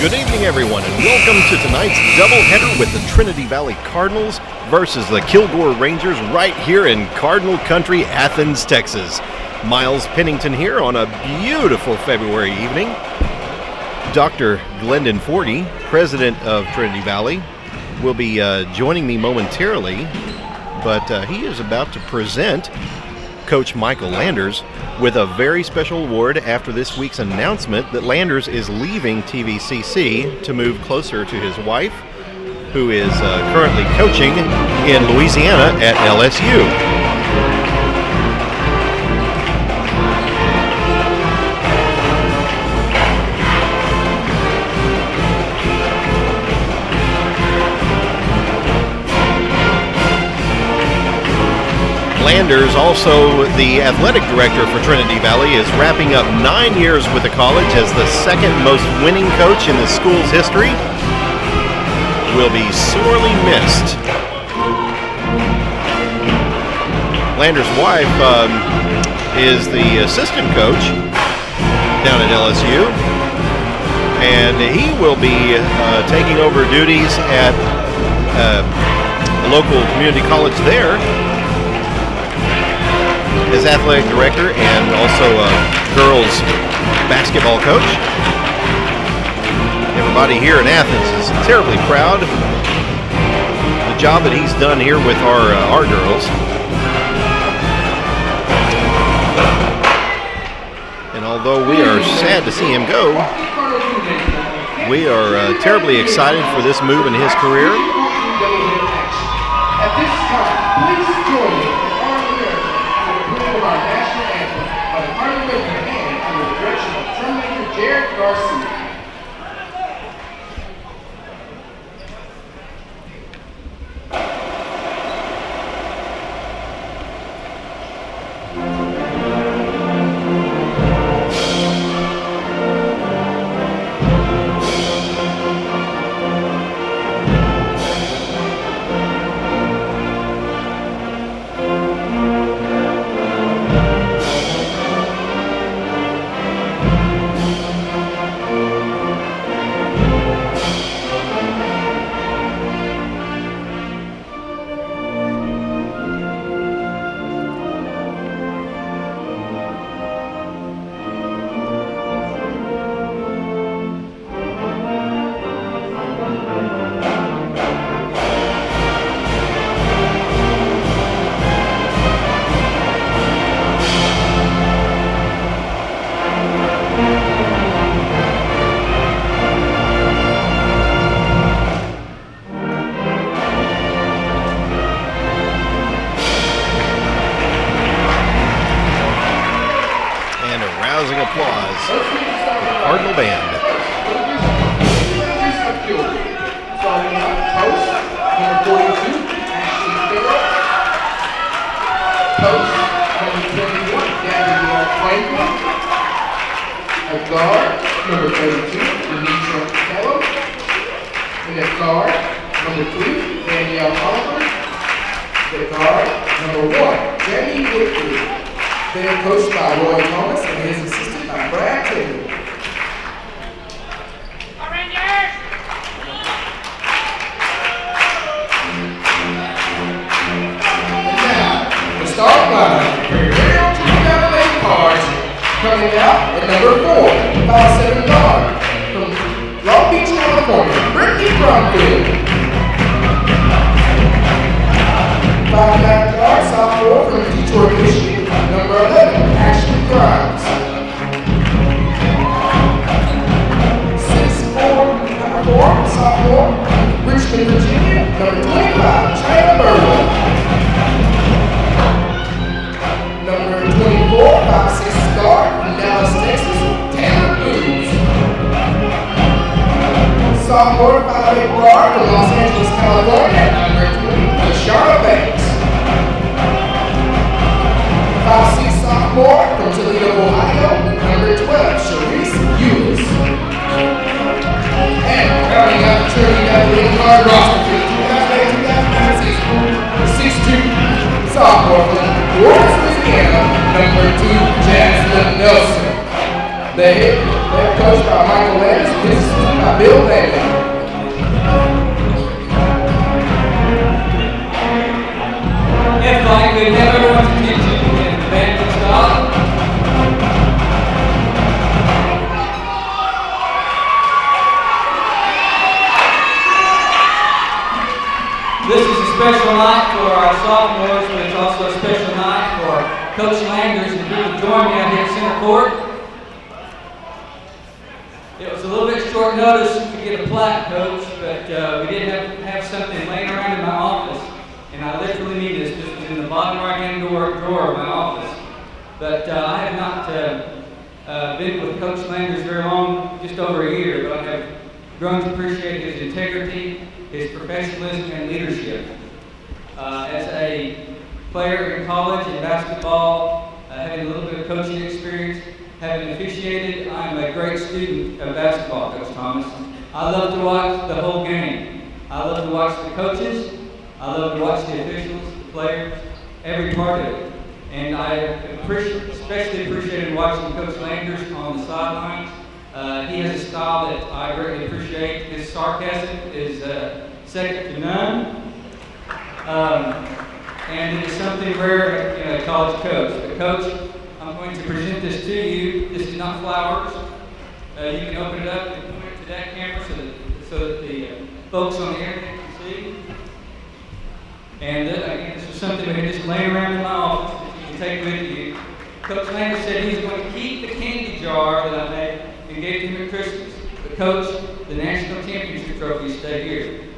Good evening, everyone, and welcome to tonight's doubleheader with the Trinity Valley Cardinals versus the Kilgore Rangers right here in Cardinal Country, Athens, Texas. Miles Pennington here on a beautiful February evening. Dr. Glendon Forty, president of Trinity Valley, will be joining me momentarily, but he is about to present Coach Michael Landers with a very special award after this week's announcement that Landers is leaving TVCC to move closer to his wife, who is currently coaching in Louisiana at LSU. Landers, also the athletic director for Trinity Valley, is wrapping up 9 years with the college as the second most winning coach in the school's history. Will be sorely missed. Landers' wife is the assistant coach down at LSU, and he will be taking over duties at a local community college there as athletic director and also a girls basketball coach. Everybody here in Athens is terribly proud of the job that he's done here with our girls. And although we are sad to see him go, we are terribly excited for this move in his career. At this time, please join me. Our national anthem by the Cardinal Band under the direction of drum major Jared Garcia. Applause for the Cardinal Band. Starting out, post, number 42, Ashley Farrell. Post, number 21, Gabrielle Franklin. A guard, number 32, Denisha Kello. And a guard, number 3, Danielle Oliver. The guard, number 1, Jenny Whitley. They are coached by Roy Thomas and his assistant by Brad Taylor. And now, the start line for your real 2008 cards coming out at number 4, 5'7" guard from Long Beach, California, Brittany Bromfield. 5'9" guard, sophomore from Detroit, Michigan. Number 11, Ashley Grimes. 6'4", number 4, sophomore, Richmond, Virginia. Number 25, China Burwell. Number 24, 5'6" guard from Dallas, Texas, Tanner Booz. Sophomore, 5'8" guard from Los Angeles, California. Number 20, Lashara Banks. 5'6" sophomore from Toledo, Ohio, number 12, Sharice Hughes. And rounding out the Trinity Valley card roster for the 2008-2009 season, 6'2" sophomore from Lawrence, Louisiana, number 2, Jasmine Nelson. They are coached by Michael Landers, his assistant by Bill Bailey. If I could have everyone's attention and the band would stop. This is a special night for our sophomores, but it's also a special night for Coach Landers and people who joined me out here at Center Court. It was a little bit short notice to get a plaque, Coach, but we did have something laying around in my office, and I literally mean this. This was in the bottom right-hand drawer of my office. But I have not been with Coach Landers very long, just over a year, but I have grown to appreciate his integrity, his professionalism, and leadership. As a player in college in basketball, having a little bit of coaching experience, having officiated, I'm a great student of basketball, Coach Thomas. I love to watch the whole game. I love to watch the coaches. I love to watch the officials, the players, every part of it. And I especially appreciated watching Coach Landers on the sidelines. He has a style that I greatly appreciate. His sarcasm is second to none. And it is something rare in a college coach. But Coach, I'm going to present this to you. This is not flowers. You can open it up and point it to that camera so that the folks on the internet can see. And again, this is something we can just lay around in my office that you can take with you. Coach Landers said he's going to keep the candy jar that I made and gave to him at Christmas. But Coach, the national championship trophies stay here.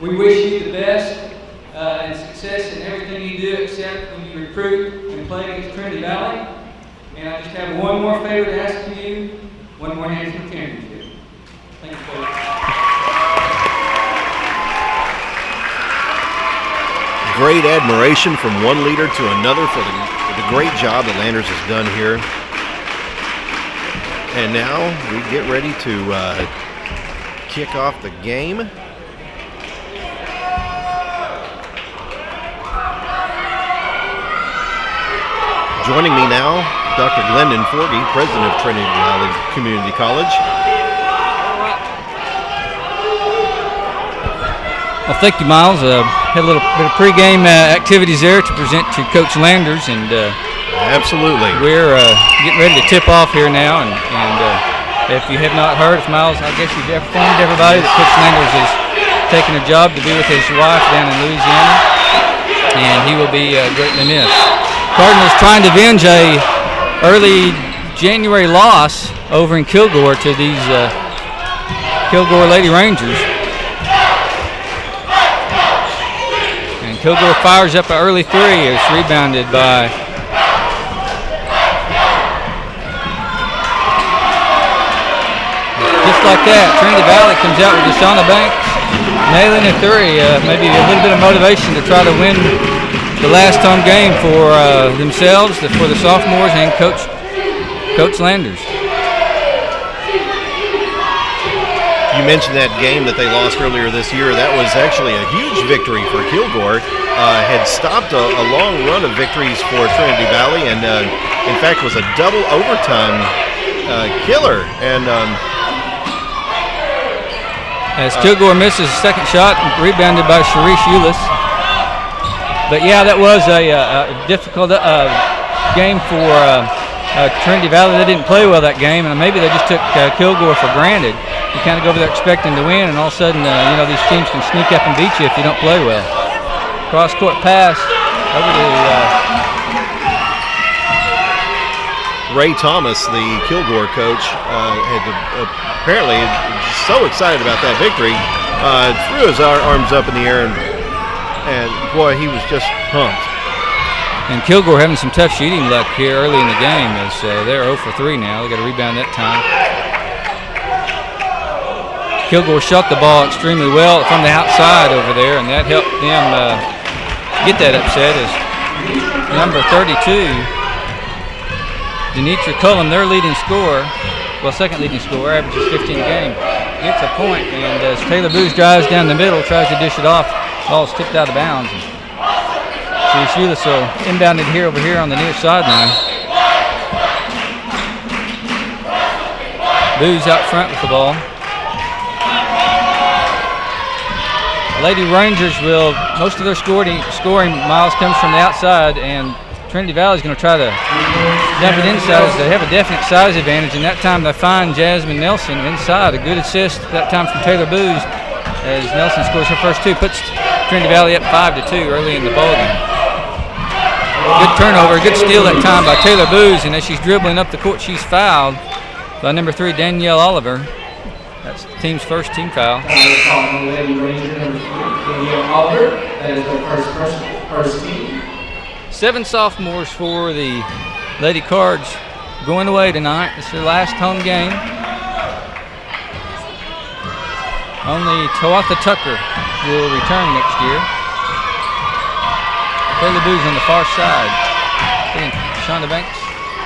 We wish you the best and success in everything you do, except when you recruit and play against Trinity Valley. And I just have one more favor to ask of you, one more national championship. Thank you, Coach. Great admiration from one leader to another for the great job that Landers has done here. And now we get ready to kick off the game. Joining me now, Dr. Glendon Forgy, president of Trinity Valley Community College. Well, thank you, Miles. Had a little bit of pregame activities there to present to Coach Landers, and absolutely, we're getting ready to tip off here now. And if you have not heard, Miles, I guess you've informed everybody that Coach Landers is taking a job to be with his wife down in Louisiana, and he will be greatly missed. Cardinals trying to avenge a early January loss over in Kilgore to these Kilgore Lady Rangers. And Kilgore fires up an early three. It's rebounded by just like that. Trinity Valley comes out with Deshauna Banks nailing a three. Maybe a little bit of motivation to try to win the last home game for themselves, for the sophomores, and Coach Landers. You mentioned that game that they lost earlier this year. That was actually a huge victory for Kilgore. Had stopped a long run of victories for Trinity Valley, and in fact was a double overtime killer. And as Kilgore misses a second shot, rebounded by Sharice Eulis. But yeah, that was a difficult game for Trinity Valley. They didn't play well that game, and maybe they just took Kilgore for granted. You kind of go over there expecting to win, and all of a sudden, these teams can sneak up and beat you if you don't play well. Cross-court pass over to Ray Thomas, the Kilgore coach, apparently so excited about that victory, threw his arms up in the air, and boy, he was just pumped. And Kilgore having some tough shooting luck here early in the game as they're 0 for 3 now. They got a rebound that time. Kilgore shot the ball extremely well from the outside over there, and that helped them get that upset as number 32, Denitra Cullum, their leading scorer, second leading scorer, averages 15 a game, gets a point, and as Taylor Booz drives down the middle, tries to dish it off, ball's tipped out of bounds. So Eulis will inbound it over here on the near sideline. Booz out front with the ball. Lady Rangers will, most of their scoring, Miles, comes from the outside, and Trinity Valley is going to try to dump it inside as they have a definite size advantage, and that time they find Jasmine Nelson inside. A good assist that time from Taylor Booz as Nelson scores her first two, puts Trinity Valley up 5-2 early in the ballgame. Good turnover, good steal that time by Taylor Booz, and as she's dribbling up the court, she's fouled by number 3, Danielle Oliver. That's the team's first team foul. Lady Ranger number 3, Danielle Oliver. That is their first team. 7 sophomores for the Lady Cards going away tonight. It's their last home game. Only Tawatha Tucker will return next year. Taylor Booz on the far side. Shonda Banks.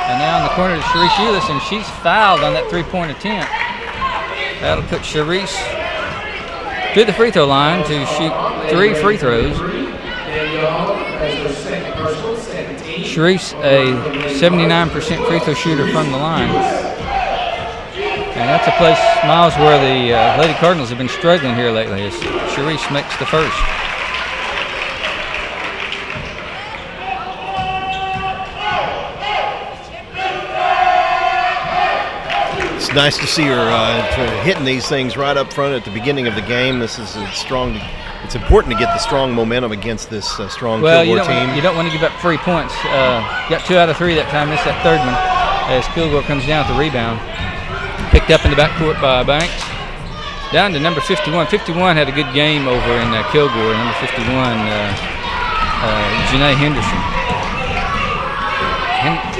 And now in the corner to Sharice Eulis, and she's fouled on that three-point attempt. That'll put Sharice to the free throw line to shoot 3 free throws. Sharice, a 79% free throw shooter from the line. And that's a place, Miles, where the Lady Cardinals have been struggling here lately as Sharice makes the first. It's nice to see her hitting these things right up front at the beginning of the game. This is a strong. It's important to get the strong momentum against this strong Kilgore team. You don't want to give up free points. Got 2 out of 3 that time. Missed that third one as Kilgore comes down with the rebound. Picked up in the backcourt by Banks. Down to number 51. 51 had a good game over in Kilgore. Number 51, Janae Henderson.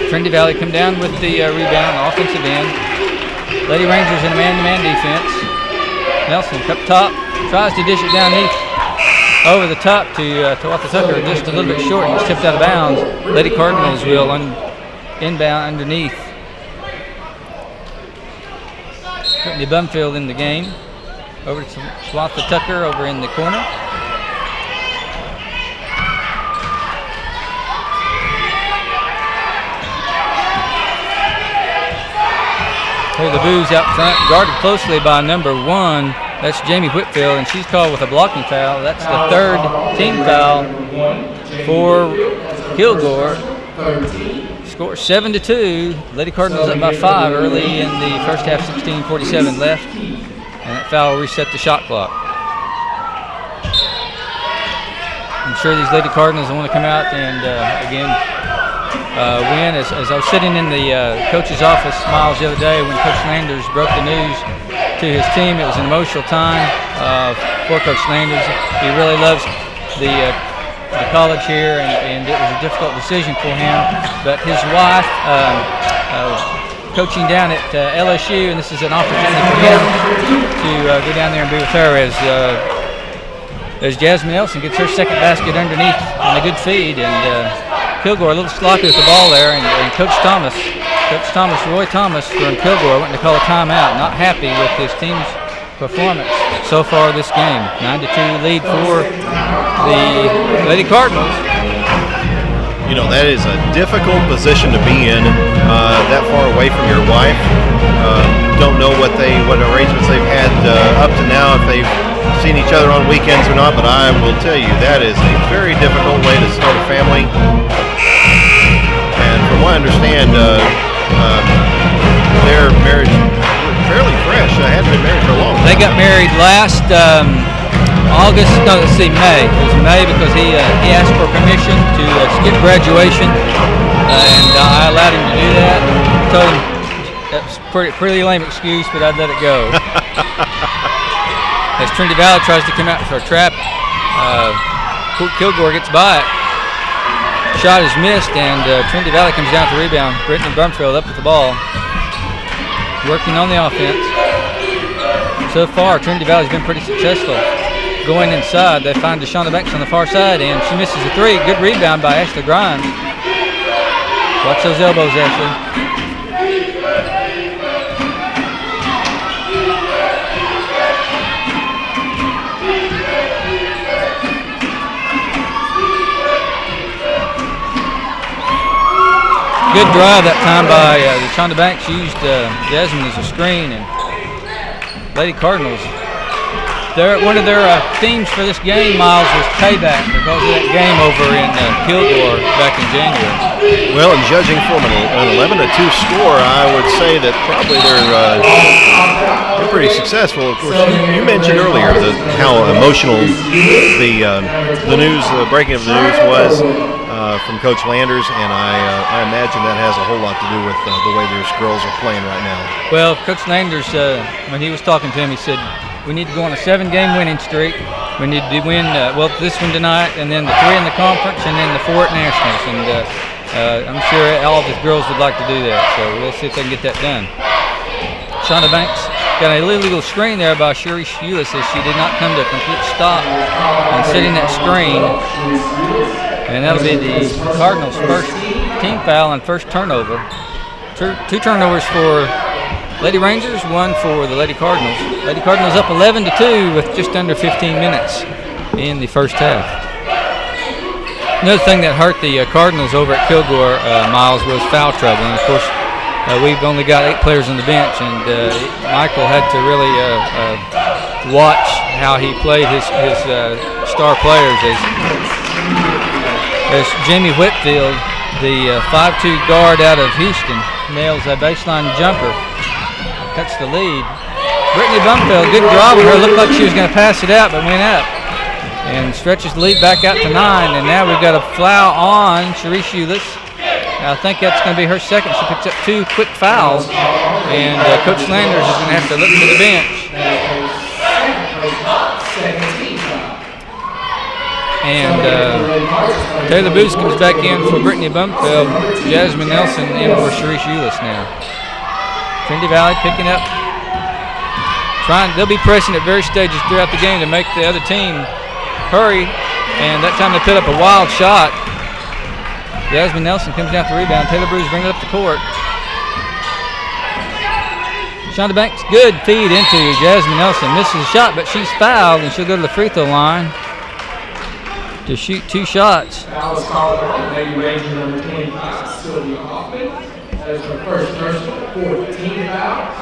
Trinity Valley come down with the rebound, offensive end. Lady Rangers in a man-to-man defense. Nelson up top, tries to dish it down over the top to Tawatha Tucker, just a little bit short and was tipped out of bounds. Lady Cardinals will inbound underneath. Brittany Bumfield in the game. Over to Tawatha Tucker over in the corner. The Booz out front, guarded closely by number 1. That's Jamie Whitfield, and she's called with a blocking foul. That's the third team foul for Kilgore. Score 7-2. Lady Cardinals up by 5 early in the first half. 16:47 left, and that foul will reset the shot clock. I'm sure these Lady Cardinals want to come out and again win. As I was sitting in the coach's office, Miles, the other day when Coach Landers broke the news to his team, it was an emotional time for Coach Landers. He really loves the college here, and it was a difficult decision for him. But his wife, coaching down at LSU, and this is an opportunity for him to go down there and be with her as Jasmine Nelson gets her second basket underneath on a good feed, and Kilgore a little sloppy with the ball there, and Roy Thomas from Kilgore went to call a timeout, not happy with his team's performance so far this game. 9-2 lead for the Lady Cardinals. You know, that is a difficult position to be in, that far away from your wife. Don't know what arrangements they've had up to now, if they've seen each other on weekends or not, but I will tell you that is a very difficult way to start a family. And from what I understand, their marriage fairly fresh. I hadn't been married for a long time. They got married last May. It was May because he asked for permission to skip graduation, and I allowed him to do that. I told him that was a pretty lame excuse, but I'd let it go. As Trinity Valley tries to come out for a trap, Kilgore gets by it. Shot is missed, and Trinity Valley comes down for the rebound. Brittany Brumfield up with the ball, working on the offense. So far, Trinity Valley's been pretty successful. Going inside, they find Deshaunda Banks on the far side, and she misses a 3. Good rebound by Ashley Grimes. Watch those elbows, Ashley. Good drive that time by Deshaunda Banks. Used Jasmine as a screen, and Lady Cardinals One of their themes for this game, Miles, was payback because of that game over in Kilgore back in January. Well, and judging from an 11-2 score, I would say that probably they're pretty successful. Of course, you mentioned earlier how emotional the news, the breaking of the news was from Coach Landers, and I imagine that has a whole lot to do with the way those girls are playing right now. Well, Coach Landers, when he was talking to him, he said, we need to go on a 7-game winning streak. We need to win, this one tonight, and then the 3 in the conference, and then the 4 at Nationals. And I'm sure all of the girls would like to do that, so we'll see if they can get that done. Shonda Banks got a illegal screen there by Sharice Eulis as she did not come to a complete stop and setting that screen. And that'll be the Cardinals' first team foul and first turnover. Two turnovers for Lady Rangers, 1 for the Lady Cardinals. Lady Cardinals up 11-2 with just under 15 minutes in the first half. Another thing that hurt the Cardinals over at Kilgore, Miles, was foul trouble. And of course, we've only got 8 players on the bench, and Michael had to really watch how he played his star players as Jamie Whitfield, the 5'2" guard out of Houston, nails a baseline jumper, cuts the lead. Brittany Bumfeld, good draw with her, looked like she was going to pass it out, but went up and stretches the lead back out to 9. And now we've got a foul on Sharice Eulis. I think that's going to be her second. She picks up 2 quick fouls, and Coach Landers is going to have to look to the bench. And Taylor Booth comes back in for Brittany Bumfeld. Jasmine Nelson in for Sharice Eulis now. Trinity Valley picking up. They'll be pressing at various stages throughout the game to make the other team hurry. And that time they put up a wild shot. Jasmine Nelson comes down for the rebound. Taylor Bruce brings it up the court. Shonda Banks, good feed into Jasmine Nelson. Misses a shot, but she's fouled, and she'll go to the free throw line to shoot 2 shots. Foul is called on Lady Ranger number 25, Sylvia Hoffman. That is her first personal, 4th team foul.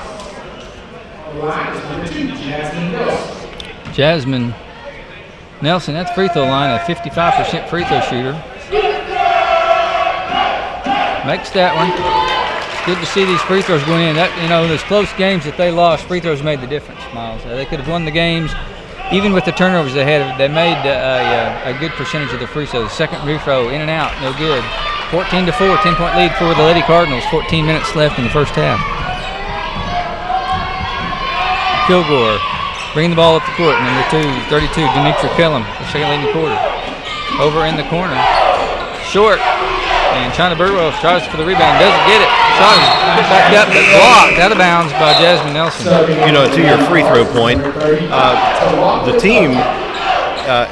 On the line is number 2, Jasmine Nelson. Jasmine Nelson, that's free throw line, a 55% free throw shooter. Makes that one. It's good to see these free throws going in. That, those close games that they lost, free throws made the difference, Miles. They could have won the games. Even with the turnovers they had, they made a good percentage of the free throws. Second free throw, in and out, no good. 14-4, 10-point lead for the Lady Cardinals. 14 minutes left in the first half. Kilgore bringing the ball up the court. Number 32, Denitra Kellum, the second lead in the quarter. Over in the corner. Short. And China Burwell tries for the rebound, doesn't get it. Shot is put back up, but blocked out of bounds by Jasmine Nelson. To your free throw point, the team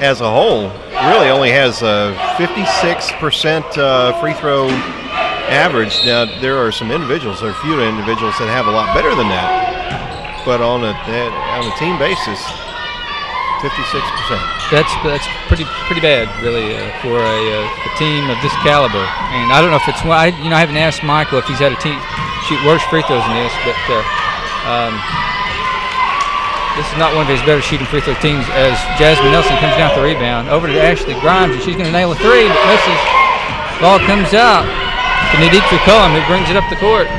as a whole really only has a 56% free throw average. Now, there are some individuals, there are a few individuals that have a lot better than that. But on a team basis, 56%. That's pretty bad, really, for a team of this caliber. And I don't know if it's I haven't asked Michael if he's had a team shoot worse free throws than this, but this is not one of his better shooting free throw teams. As Jasmine Nelson comes down for the rebound, over to Ashley Grimes, and she's going to nail a 3, but misses. Ball comes out to Naditra Cullum, who brings it up the court.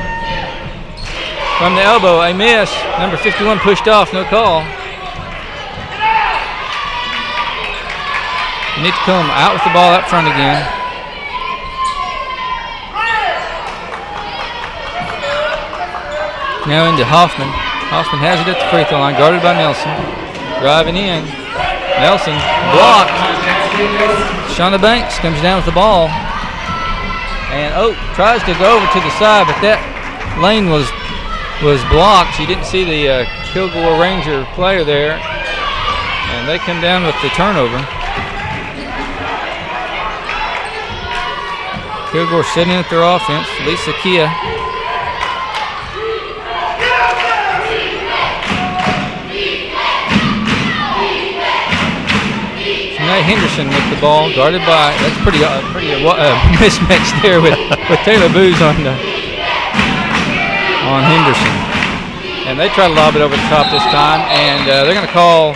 From the elbow, a miss. Number 51 pushed off, no call. Need to come out with the ball up front again. Now into Hoffman. Hoffman has it at the free throw line, guarded by Nelson. Driving in. Nelson blocked. Shonda Banks comes down with the ball. And tries to go over to the side, but that lane was blocked. She didn't see the Kilgore Ranger player there. And they come down with the turnover. Kilgore setting at their offense. Lisa Kia. Renee Henderson with the ball, guarded by. That's pretty mismatch there with Taylor Booz on Henderson. And they try to lob it over the top this time, and they're going to call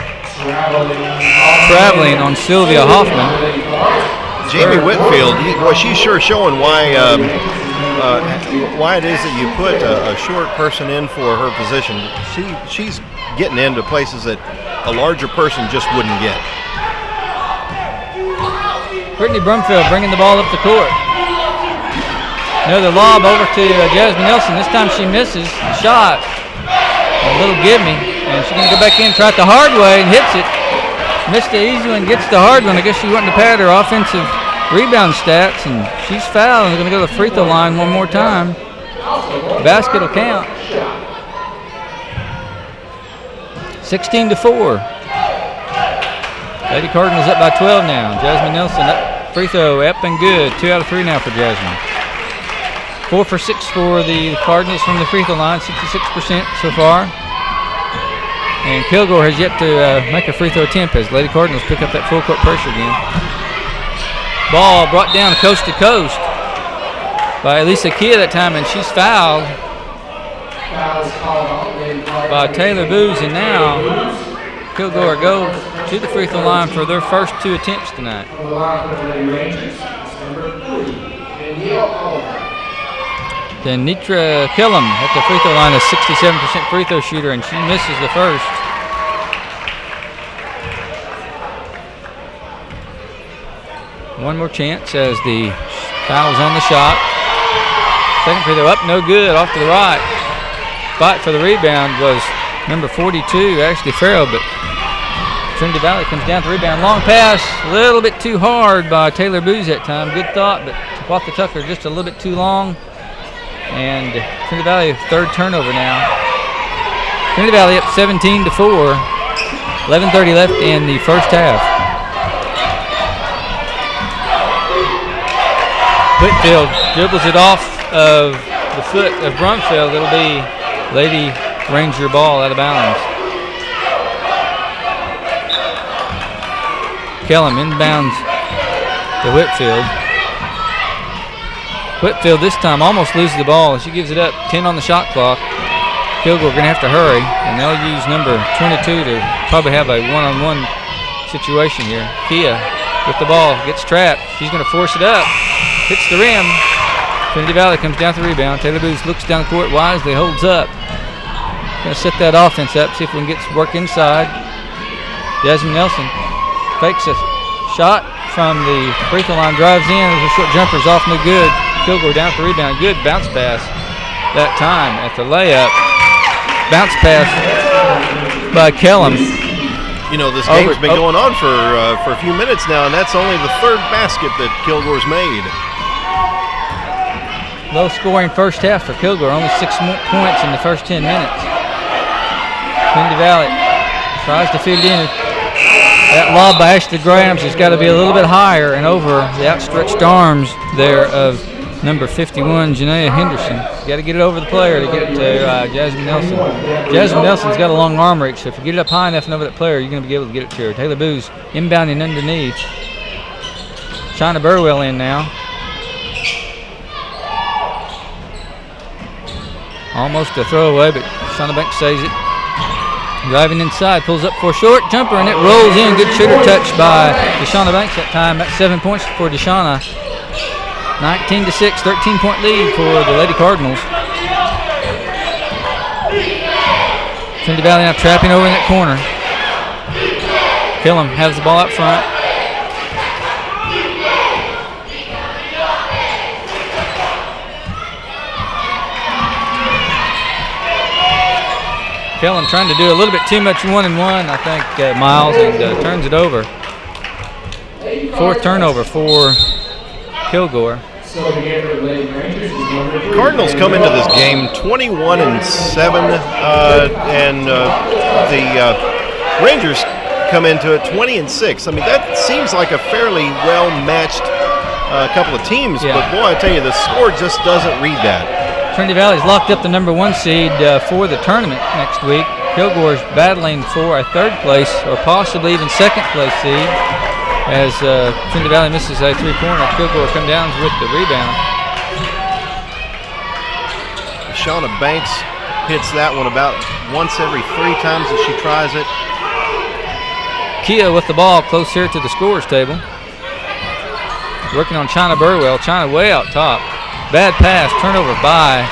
traveling on Sylvia Hoffman. Jamie Whitfield, she's sure showing why it is that you put a short person in for her position. She's getting into places that a larger person just wouldn't get. Brittany Brumfield bringing the ball up the court. Another lob over to Jasmine Nelson. This time she misses the shot. A little gimme, and she's going to go back in, try it the hard way, and hits it. Missed the easy one, gets the hard one. I guess she wanted to pad her offensive rebound stats, and she's fouled and going to go to the free throw line one more time. Basket will count. 16-4. Lady Cardinals up by 12 now. Jasmine Nelson up, free throw up and good. 2 out of 3 now for Jasmine. 4 for 6 for the Cardinals from the free throw line, 66% so far. And Kilgore has yet to make a free throw attempt as Lady Cardinals pick up that full court pressure again. Ball brought down coast to coast by Elisa Kia that time, and she's fouled by Taylor Booz, and now Kilgore go to the free throw line for their first 2 attempts tonight. Then Nitra Killam at the free throw line, a 67% free throw shooter, and she misses the first. One more chance as the foul's on the shot. Second free throw up, no good, off to the right. Fight for the rebound was number 42, Ashley Farrell, but Trinity Valley comes down to the rebound. Long pass, a little bit too hard by Taylor Booz that time. Good thought, but Walker Tucker just a little bit too long. And Trinity Valley, third turnover now. Trinity Valley up 17-4. 11:30 left in the first half. Whitfield dribbles it off of the foot of Brumfield. It'll be Lady Ranger ball out of bounds. Kellum inbounds to Whitfield. Whitfield this time almost loses the ball. She gives it up, 10 on the shot clock. Kilgore going to have to hurry, and they'll use number 22 to probably have a one-on-one situation here. Kia with the ball, gets trapped. She's going to force it up. Hits the rim. Trinity Valley comes down for the rebound. Taylor Booz looks down the court wisely, holds up. Going to set that offense up, see if we can get some work inside. Jasmine Nelson fakes a shot from the free throw line, drives in. There's a short jumper's off, no good. Kilgore down for rebound. Good bounce pass that time at the layup. Bounce pass by Kellum. You know, this game's been going on for a few minutes now, and that's only the third basket that Kilgore's made. Low scoring first half for Kilgore, only 6 points in the first 10 minutes. Trinity Valley tries to feed it in. That lob by Ashley Grahams has got to be a little bit higher and over the outstretched arms there of number 51, Janaea Henderson. Got to get it over the player to get it to Jasmine Nelson. Jasmine Nelson's got a long arm reach, so if you get it up high enough and over that player, you're going to be able to get it to her. Taylor Booz inbounding underneath. China Burwell in now. Almost a throwaway, but Shauna Banks saves it. Driving inside, pulls up for a short jumper, and it rolls in. Good shooter touch by Deshauna Banks that time. That's 7 points for Deshauna. 19-6, 13-point lead for the Lady Cardinals. Trinity Valley now trapping over in that corner. Killam has the ball up front. Killam trying to do a little bit too much 1-and-1, I think, Miles, and turns it over. Fourth turnover for Kilgore. Cardinals come into this game 21-7, and the Rangers come into it 20-6. I mean, that seems like a fairly well-matched couple of teams, Yeah. but boy, I tell you, the score just doesn't read that. Trinity Valley's locked up the number 1 seed for the tournament next week. Kilgore's battling for a third place or possibly even second place seed. As Trinity Valley misses a three-pointer, Kilgore comes down with the rebound. Shauna Banks hits that one about once every 3 times that she tries it. Kia with the ball close here to the scorer's table. Working on China Burwell. China way out top. Bad pass, turnover by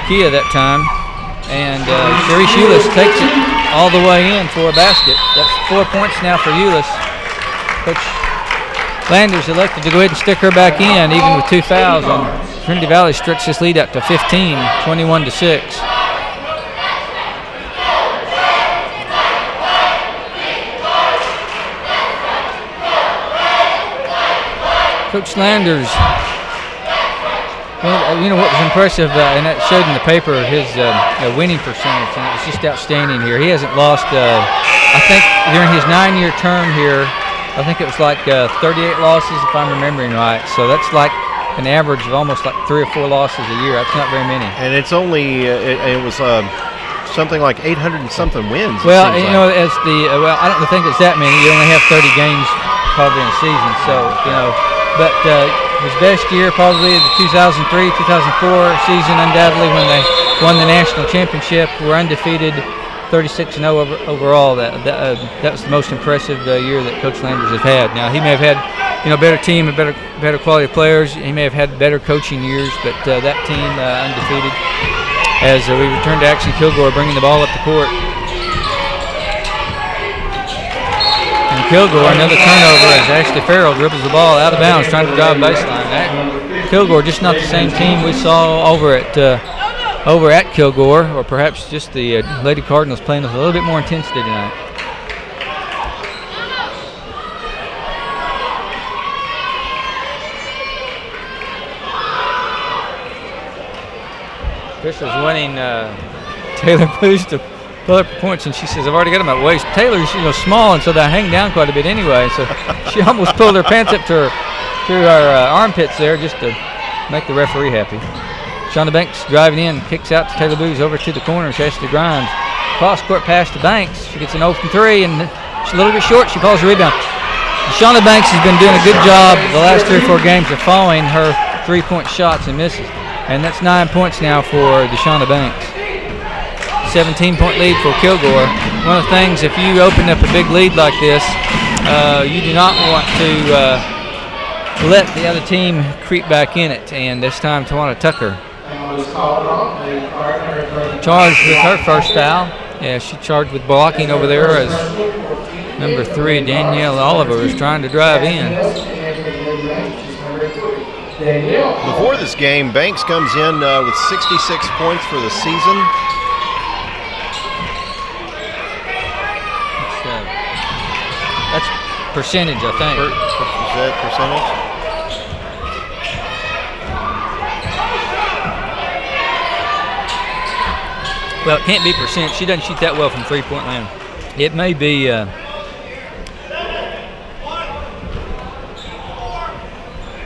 Kia that time. And Sharice Eulis takes it all the way in for a basket. That's 4 points now for Eulis. Coach Landers elected to go ahead and stick her back in, even with 2 fouls. And Trinity Valley stretched this lead up to 15, 21-6. Coach Landers, you know what was impressive, and that showed in the paper, his winning percentage, and it was just outstanding here. He hasn't lost, I think during his 9-year term here, I think it was like 38 losses if I'm remembering right. So that's like an average of almost like 3 or 4 losses a year. That's not very many. And it's only, it was something like 800 and something wins. Well, you know, as well, I don't think it's that many. You only have 30 games probably in a season. So, you know, but his best year probably the 2003-2004 season, undoubtedly, when they won the national championship, were undefeated, 36-0 overall. That was the most impressive year that Coach Landers has had. Now he may have had, you know, better team and better quality of players. He may have had better coaching years, but that team undefeated. As we return to action, Kilgore bringing the ball up the court. Kilgore, another turnover as Ashley Farrell dribbles the ball out of bounds, trying to drive baseline. Kilgore, just not the same team we saw over at Kilgore, or perhaps just the Lady Cardinals playing with a little bit more intensity tonight. Fisher's wanting Taylor Booz to pull up points, and she says, I've already got them at waist. Taylor's, you know, small, and so they hang down quite a bit anyway. So she almost pulled her pants up to her armpits there just to make the referee happy. Shauna Banks driving in, kicks out to Taylor Booz over to the corner. Ashley Grimes. Cross-court pass to Banks. She gets an 0 from 3, and she's a little bit short. She calls the rebound. Shauna Banks has been doing a good job the last 3 or 4 games of following her 3-point shots and misses. And that's 9 points now for Deshauna Banks. 17-point lead for Kilgore. One of the things, if you open up a big lead like this, you do not want to let the other team creep back in it. And this time, Tawana Tucker charged with her first foul. Yeah, she charged with blocking over there as number 3, Danielle Oliver, is trying to drive in. Before this game, Banks comes in with 66 points for the season. That's percentage, I think. Is that percentage? Well, it can't be percent. She doesn't shoot that well from three-point land. It may be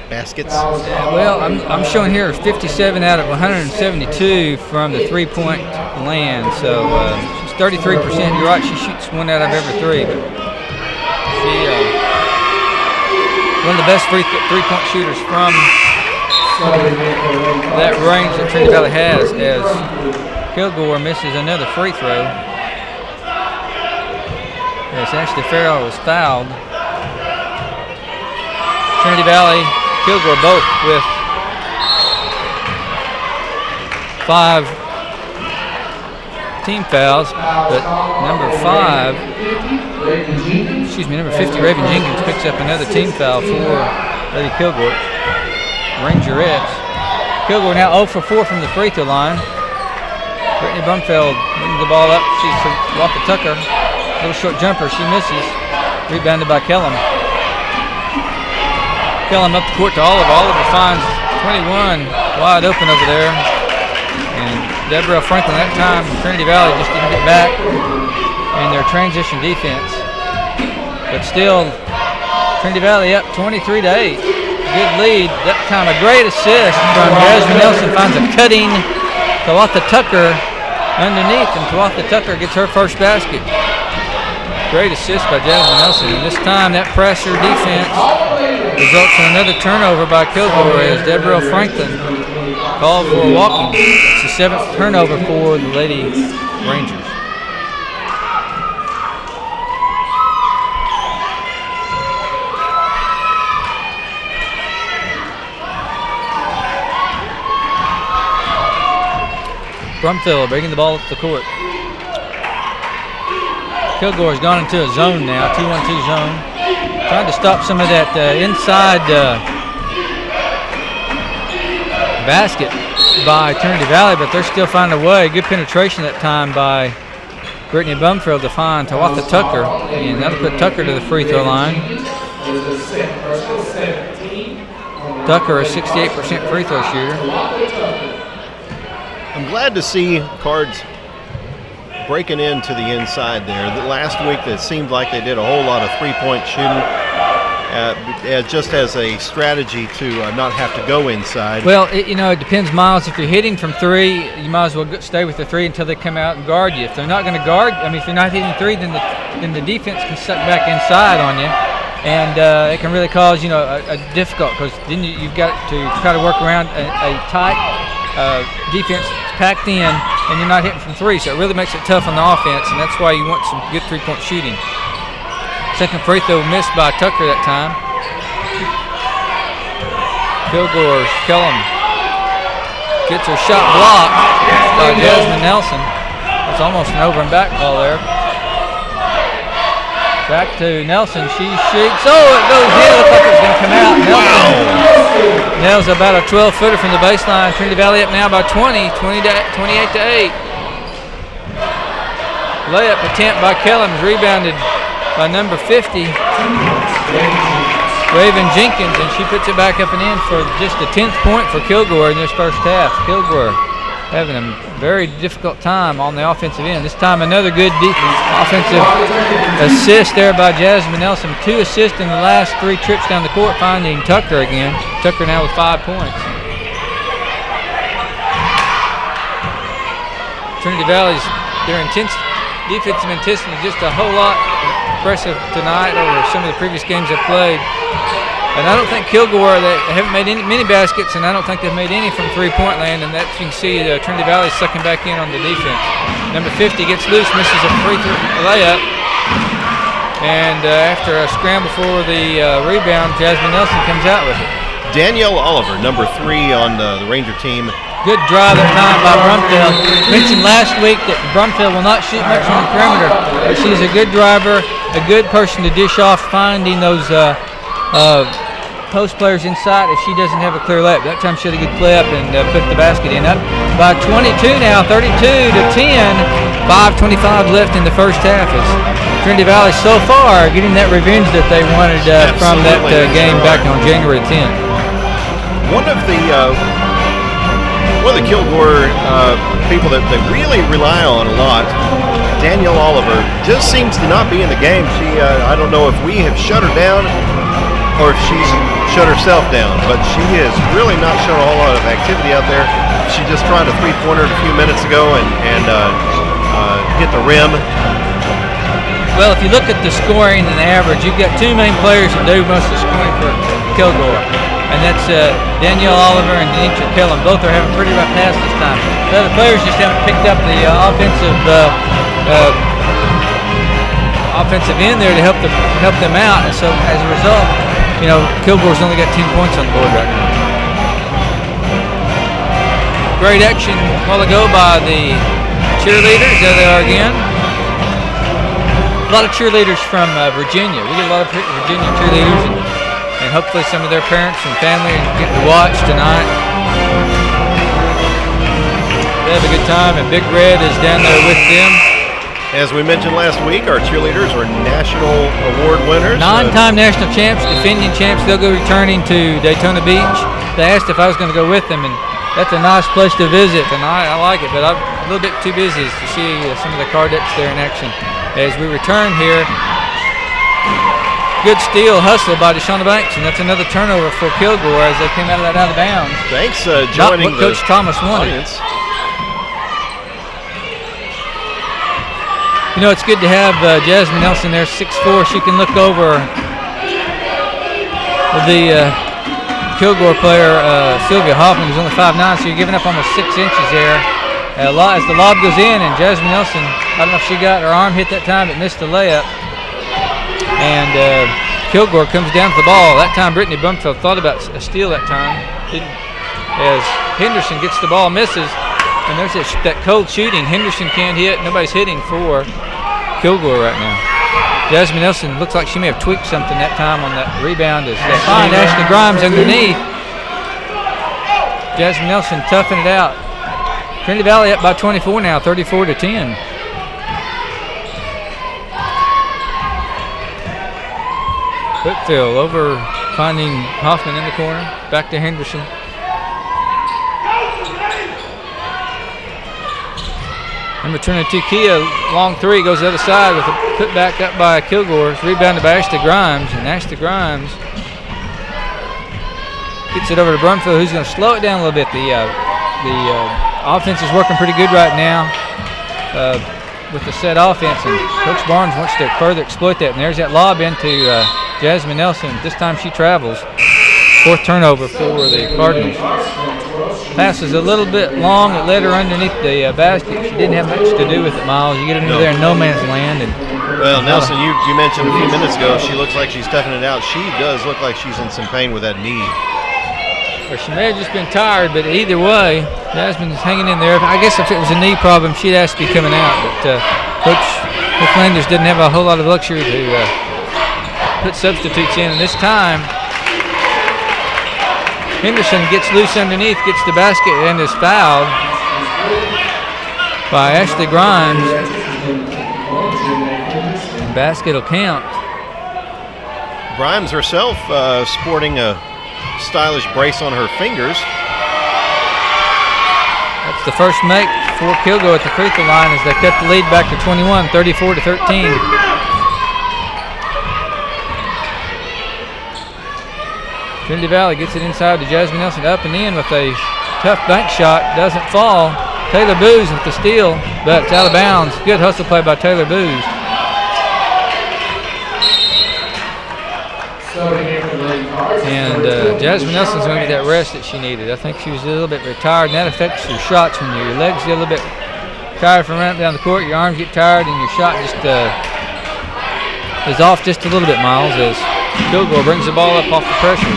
baskets. Well, I'm showing here 57 out of 172 from the three-point land. So she's 33%. You're right. She shoots 1 out of every 3. But she one of the best three-point shooters from that range that Trinity Valley has, as Kilgore misses another free throw. Yes, Ashley Farrell was fouled. Trinity Valley, Kilgore both with 5 team fouls, but number 50, Raven Jenkins, picks up another team foul for Lady Kilgore. Rangerettes. Kilgore now 0 for 4 from the free throw line. Brittany Brumfeld brings the ball up. She's from Walker Tucker. Little short jumper. She misses. Rebounded by Kellum. Kellum up the court to Oliver. Oliver finds 21 wide open over there. And Deborah Franklin, that time, Trinity Valley just didn't get back in their transition defense. But still, Trinity Valley up 23-8. Good lead. That time a great assist from Jasmine Nelson, finds a cutting Tawatha Tucker underneath, and Tawatha Tucker gets her first basket. Great assist by Jasmine Nelson, and this time that pressure defense results in another turnover by Kilgore as Deborah Franklin called for walking. It's the 7th turnover for the Lady Rangers. Brumfield bringing the ball up the court. Kilgore's gone into a zone now, 2-1-2 zone. Trying to stop some of that inside basket by Trinity Valley, but they're still finding a way. Good penetration that time by Brittany Bumfield to find Tawatha Tucker, and that'll put Tucker to the free throw line. Tucker, a 68% free throw shooter. I'm glad to see Cards breaking into the inside there. The last week, it seemed like they did a whole lot of three-point shooting, just as a strategy to not have to go inside. Well, it depends, Miles. If you're hitting from three, you might as well stay with the three until they come out and guard you. If they're not going to guard, if you're not hitting three, then the defense can suck back inside on you, and it can really cause a difficult, because then you've got to try to work around a tight defense packed in, and you're not hitting from three, so it really makes it tough on the offense, and that's why you want some good three-point shooting. Second free throw missed by Tucker that time. Kilgore, Kellum gets her shot blocked by Jasmine Nelson. It's almost an over and back call there. Back to Nelson. She shoots. Oh, it goes in. Looks like it's going to come out. Nelson nails about a 12-footer from the baseline. Trinity Valley up now by 28 to 8. Layup attempt by Kellum, rebounded by number 50, Raven Jenkins, and she puts it back up and in for just the 10th point for Kilgore in this first half. Kilgore having a very difficult time on the offensive end. This time another good offensive assist there by Jasmine Nelson. 2 assists in the last 3 trips down the court, finding Tucker again. Tucker now with 5 points. Trinity Valley's, their defensive intensity just a whole lot impressive tonight over some of the previous games they've played. And I don't think Kilgore, they haven't made many baskets, and I don't think they've made any from three-point land, and that you can see Trinity Valley sucking back in on the defense. Number 50 gets loose, misses a free throw layup, and after a scramble for the rebound, Jasmine Nelson comes out with it. Danielle Oliver, number 3 on the Ranger team. Good drive that time by Brumfield. Mentioned last week that Brumfield will not shoot much from the perimeter, but she's a good driver, a good person to dish off, finding those post players inside if she doesn't have a clear layup. That time she had a good play up and put the basket in. Up by 22 now, 32 to 10. 5:25 left in the first half. As Trinity Valley so far getting that revenge that they wanted from that game back on January 10th. One of the Kilgore people that they really rely on a lot, Danielle Oliver, just seems to not be in the game. She, I don't know if we have shut her down or if she's shut herself down, but she has really not shown a whole lot of activity out there. She just tried a three-pointer a few minutes ago and hit the rim. Well, if you look at the scoring and the average, you've got 2 main players that do most of the scoring for Kilgore, and that's Danielle Oliver and Denitra Kellum. Both are having pretty rough passes this time. The other players just haven't picked up the offensive end there to help them out, and so as a result, Kilgore's only got 10 points on the board right now. Great action a while ago by the cheerleaders. There they are again. A lot of cheerleaders from Virginia. We get a lot of Virginia cheerleaders, and hopefully some of their parents and family get to watch tonight. They have a good time, and Big Red is down there with them. As we mentioned last week, our cheerleaders are national award winners. 9-time national champs, defending champs. They'll go returning to Daytona Beach. They asked if I was going to go with them, and that's a nice place to visit, and I like it, but I'm a little bit too busy to see some of the Cardettes there in action. As we return here, good steal, hustle by Deshauna Banks, and that's another turnover for Kilgore as they came out of bounds. Thanks joining not what Coach Thomas wanted. Audience. It's good to have Jasmine Nelson there, 6'4". She can look over the Kilgore player, Sylvia Hoffman, who's only 5'9", so you're giving up almost 6 inches there. As the lob goes in, and Jasmine Nelson, I don't know if she got her arm hit that time, but missed the layup. And Kilgore comes down to the ball. That time, Brittany Bumfield thought about a steal that time. Didn't. As Henderson gets the ball, misses, And there's that cold shooting. Henderson can't hit. Nobody's hitting for Kilgore right now. Jasmine Nelson looks like she may have tweaked something that time on that rebound as they find Ashley Grimes underneath. Jasmine Nelson toughing it out. Trinity Valley up by 24 now, 34-10. Whitfield over, finding Hoffman in the corner. Back to Henderson. Number 22, Kia, long three, goes the other side with a put back up by Kilgore. It's rebounded by Ashley Grimes, and Ashley Grimes gets it over to Brumfield, who's going to slow it down a little bit. The offense is working pretty good right now with the set offense, and Coach Barnes wants to further exploit that. And there's that lob into Jasmine Nelson. This time she travels. Fourth turnover for the Cardinals. Pass is a little bit long. It led her underneath the basket. She didn't have much to do with it, Miles. You get into there in no man's land. And well, Nelson, you mentioned a few minutes ago she looks like she's toughing it out. She does look like she's in some pain with that knee. Or she may have just been tired, but either way, Jasmine's hanging in there. I guess if it was a knee problem, she'd ask to be coming out. But Coach Landers didn't have a whole lot of luxury to put substitutes in. And this time, Henderson gets loose underneath, gets the basket, and is fouled by Ashley Grimes. And basket will count. Grimes herself sporting a stylish brace on her fingers. That's the first make for Kilgore at the free throw line as they cut the lead back to 21, 34-13. Trinity Valley gets it inside to Jasmine Nelson, up and in with a tough bank shot. Doesn't fall. Taylor Booz with the steal, but it's out of bounds. Good hustle play by Taylor Booz. And Jasmine Nelson's going to get that rest that she needed. I think she was a little bit retired, and that affects your shots when your legs get a little bit tired from running down the court. Your arms get tired, and your shot just is off just a little bit, Miles, as Kilgore brings the ball up off the pressure.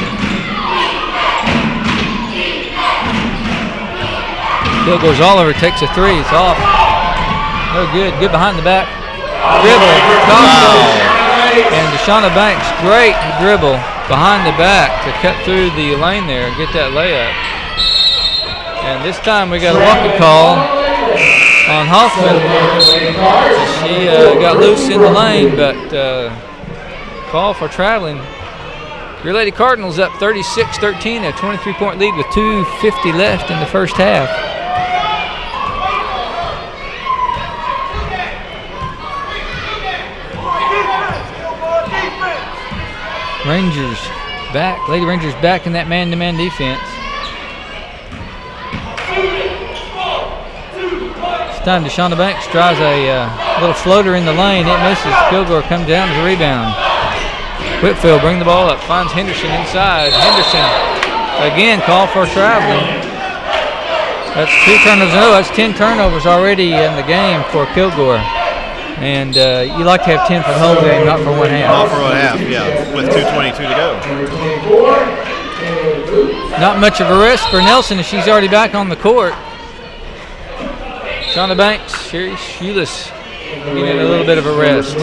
Kilgore's all over, takes a three. It's off. No good. Good behind the back. Dribble. And Deshauna Banks, great dribble behind the back to cut through the lane there and get that layup. And this time we got a walking call on Hoffman. She got loose in the lane, but call for traveling. Your Lady Cardinals up 36-13, a 23-point lead with 2:50 left in the first half. Rangers back, Lady Rangers back in that man-to-man defense. This time Deshauna Banks tries a little floater in the lane. It misses. Kilgore comes down to the rebound. Whitfield bring the ball up, finds Henderson inside. Henderson again called for traveling. That's 2 turnovers. No, that's 10 turnovers already in the game for Kilgore. And you like to have 10 for the whole game, not for one half. Not for one half, yeah, with 2:22 to go. Not much of a rest for Nelson as she's already back on the court. Shauna Banks, Sherry Shoeless getting a little bit of a rest.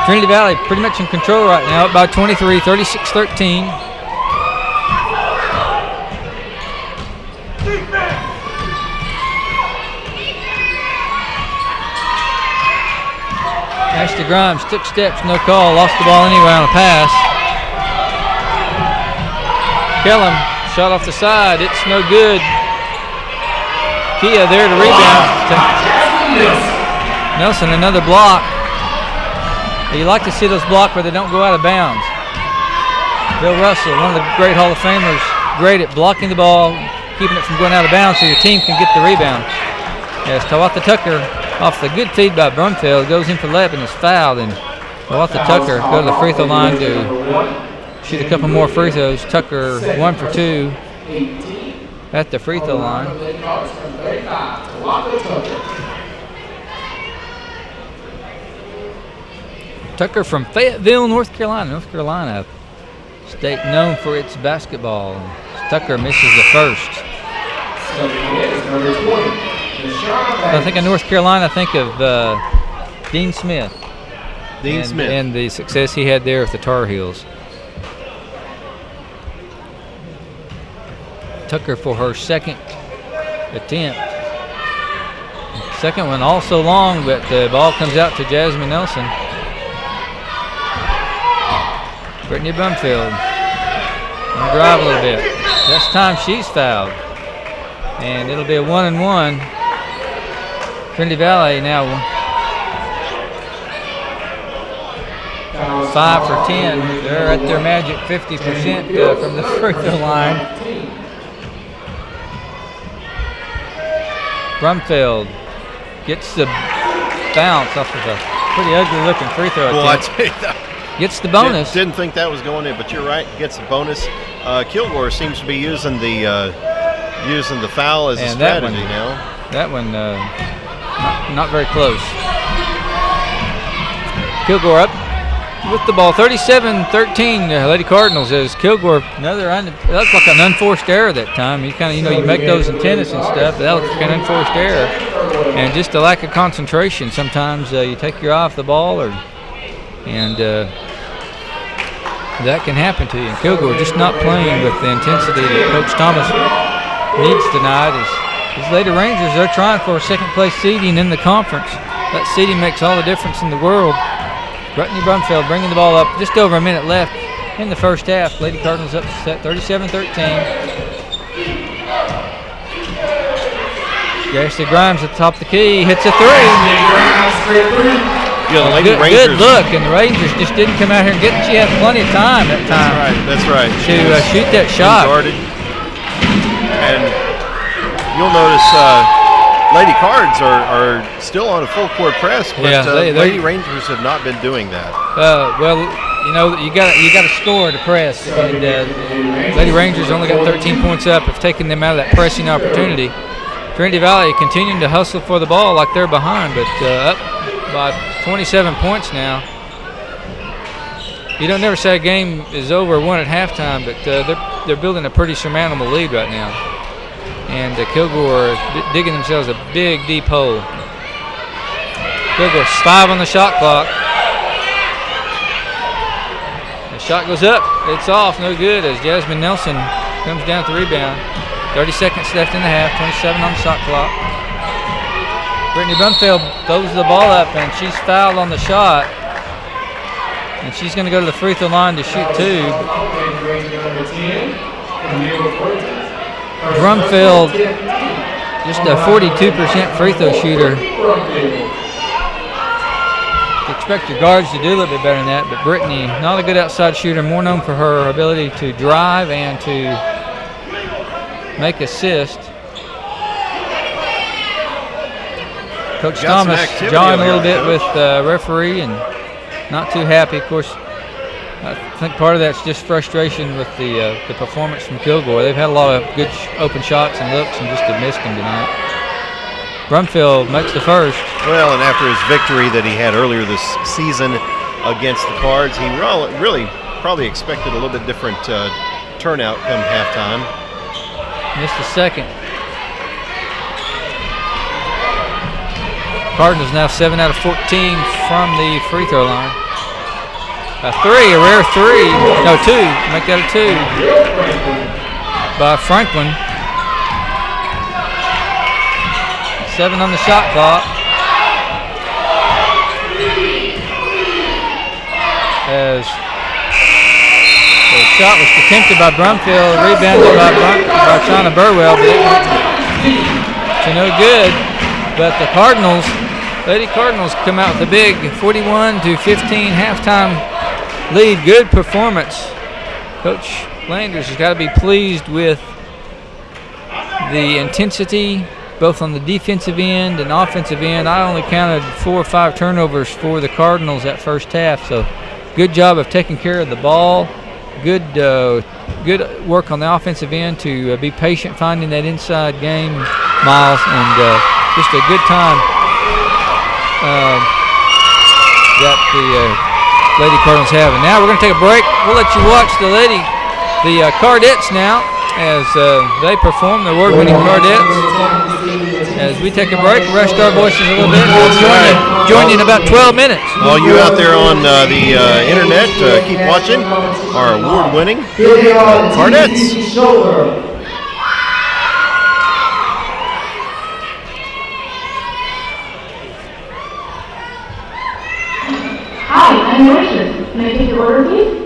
Trinity Valley pretty much in control right now, up by 23, 36-13. Ashley Grimes took steps, no call, lost the ball anyway on a pass. Kellum shot off the side, it's no good. Kia there to rebound. Nelson, another block. You like to see those block where they don't go out of bounds. Bill Russell, one of the great Hall of Famers, great at blocking the ball, keeping it from going out of bounds so your team can get the rebound. As Tawatha Tucker, off the good feed by Brumfield, goes in for layup and is fouled. And Tawatha Tucker go to the free throw line to shoot a couple more free throws. Tucker 1 for 2 at the free throw line. Tucker from Fayetteville, North Carolina. State known for its basketball. Tucker misses the first. When I think of North Carolina, I think of Dean Smith. And the success he had there with the Tar Heels. Tucker for her second attempt. Second one also long, but the ball comes out to Jasmine Nelson. Brittany Brumfield. Drive a little bit. This time she's fouled. And it'll be a 1-and-1. Trinity Valley now 5 for 10. They're at their magic 50% from the free throw line. Brumfield gets the bounce off of a pretty ugly looking free throw attempt. Gets the bonus. Didn't think that was going in, but you're right. Gets the bonus. Kilgore seems to be using the foul as a strategy now. That one not very close. Kilgore up with the ball, 37-13. Lady Cardinals as Kilgore that looked like an unforced error that time. You you make those in tennis and stuff. That looks like an unforced error, and just a lack of concentration. Sometimes you take your eye off the ball, and that can happen to you. And Kilgore just not playing with the intensity that Coach Thomas needs tonight. These Lady Rangers, they're trying for a second place seeding in the conference. That seeding makes all the difference in the world. Brittany Brumfield bringing the ball up, just over a minute left in the first half. Lady Cardinals up set 37-13. Ashley Grimes at the top of the key, hits a three. Good look, and the Rangers just didn't come out here and get it. She had plenty of time that time. That's right. To shoot that shot. And you'll notice Lady Cards are still on a full court press, but Lady Rangers have not been doing that. You got to score to press, and Lady Rangers only got 13 points up. Have taken them out of that pressing opportunity. Trinity Valley continuing to hustle for the ball like they're behind, but up by 27 points now. You don't never say a game is over one at halftime, but they're building a pretty surmountable lead right now. And Kilgore digging themselves a big, deep hole. Kilgore's 5 on the shot clock. The shot goes up. It's off. No good as Jasmine Nelson comes down to rebound. 30 seconds left in the half. 27 on the shot clock. Brittany Brumfield throws the ball up, and she's fouled on the shot. And she's going to go to the free throw line to shoot 2. Brumfield, just a 42% free throw shooter. You expect your guards to do a little bit better than that, but Brittany, not a good outside shooter, more known for her ability to drive and to make assists. Coach Thomas jawing a little bit with the referee and not too happy. Of course, I think part of that's just frustration with the performance from Kilgore. They've had a lot of good open shots and looks and just have missed them tonight. Brumfield makes the first. Well, and after his victory that he had earlier this season against the Cards, he really probably expected a little bit different turnout come halftime. Missed the second. Cardinals now 7 out of 14 from the free throw line. A rare three. No, 2. Make that a 2 by Franklin. 7 on the shot clock. As the shot was attempted by Brumfield, rebounded by Shauna Burwell, but it went to no good. But the Cardinals, Lady Cardinals, come out with a big 41-15 halftime lead. Good performance. Coach Landers has got to be pleased with the intensity, both on the defensive end and offensive end. I only counted 4 or 5 turnovers for the Cardinals that first half, so good job of taking care of the ball. Good work on the offensive end to be patient, finding that inside game, Miles, and just a good time that the Lady Cardinals have. And now we're going to take a break. We'll let you watch the Cardettes now as they perform the award-winning Cardettes. As we take a break, rest our voices a little bit. We'll join you in about 12 minutes. All you out there on the internet, keep watching our award-winning Cardettes. Hi, I'm your waitress. Can I take your order, please?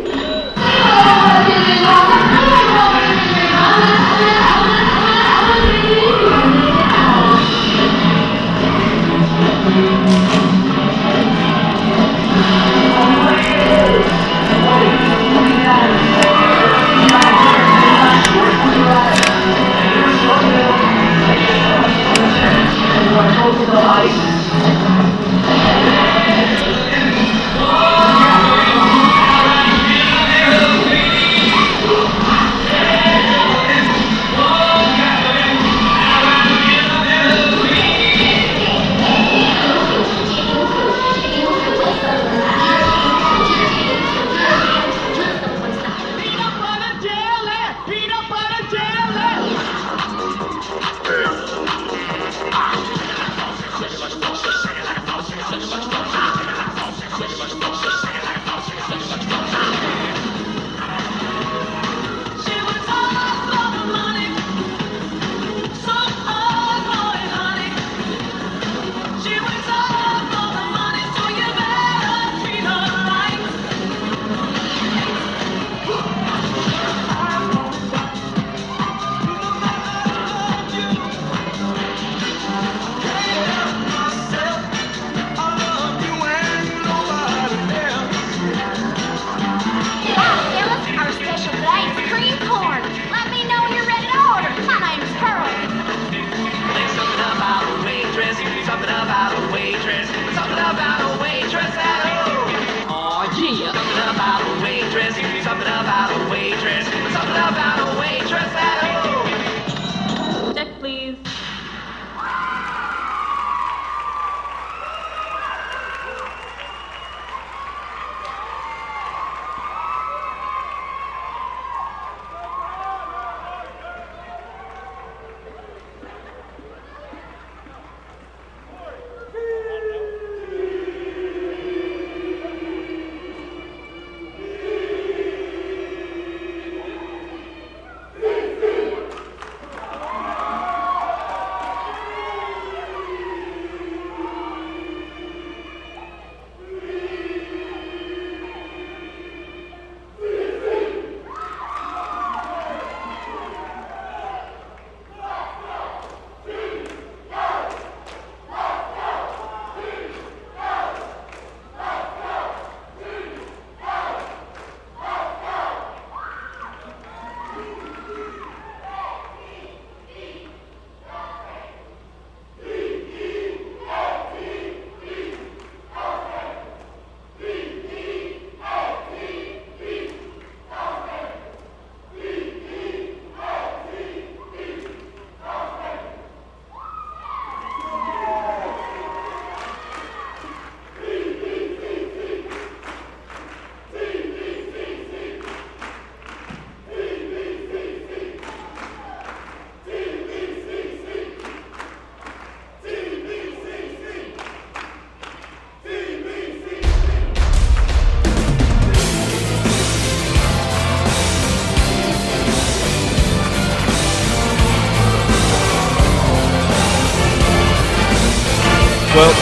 Well,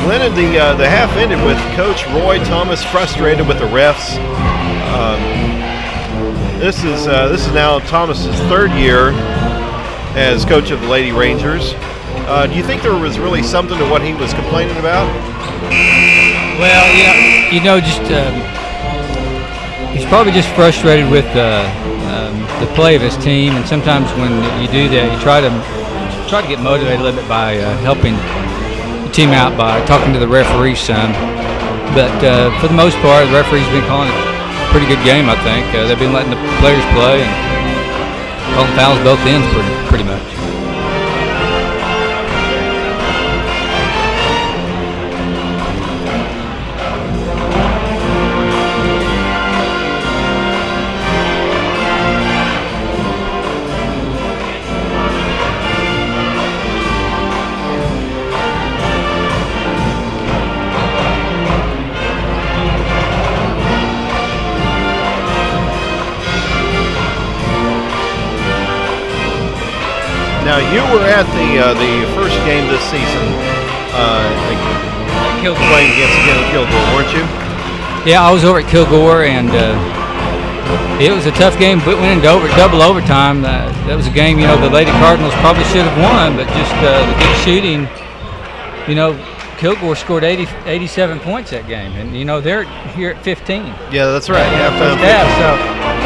Glennon, the half ended with Coach Roy Thomas frustrated with the refs. This is now Thomas's third year as coach of the Lady Rangers. Do you think there was really something to what he was complaining about? Well, just he's probably just frustrated with the play of his team, and sometimes when you do that, you try to get motivated a little bit by helping the team out by talking to the referee some. But for the most part, the referee's been calling it a pretty good game, I think. They've been letting the players play and calling fouls both ends pretty much. Now, you were at the first game this season playing against Kilgore, weren't you? Yeah, I was over at Kilgore, and it was a tough game. But went into double overtime. That was a game, the Lady Cardinals probably should have won, but just the good shooting. Kilgore scored 87 points that game, and they're here at 15. Yeah, that's right. So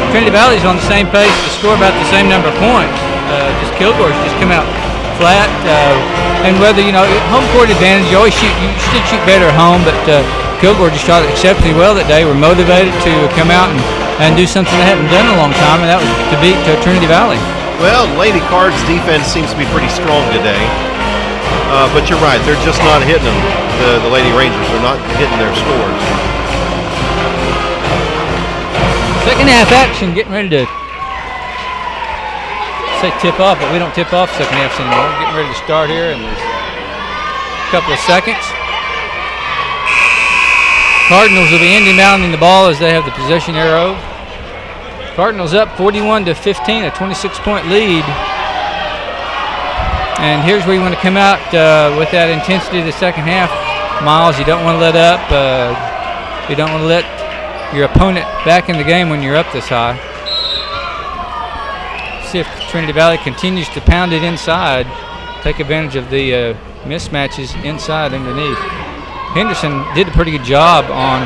Trinity Valley's on the same pace to score about the same number of points. Just Kilgore's just come out flat, and whether home court advantage, you should shoot better at home, but Kilgore just shot exceptionally well that day. We're motivated to come out and do something they haven't done in a long time, and that was to beat Trinity Valley. Well, Lady Card's defense seems to be pretty strong today. But you're right, they're just not hitting them. The Lady Rangers are not hitting their scores. Second half action, getting ready to say tip off, but we don't tip off second halves anymore. We're getting ready to start here in a couple of seconds. Cardinals will be inbounding the ball as they have the possession arrow. Cardinals up 41-15, a 26-point lead. And here's where you want to come out with that intensity of the second half. Miles, you don't want to let up. You don't want to let your opponent back in the game when you're up this high. See if Trinity Valley continues to pound it inside, take advantage of the mismatches inside underneath. Henderson did a pretty good job on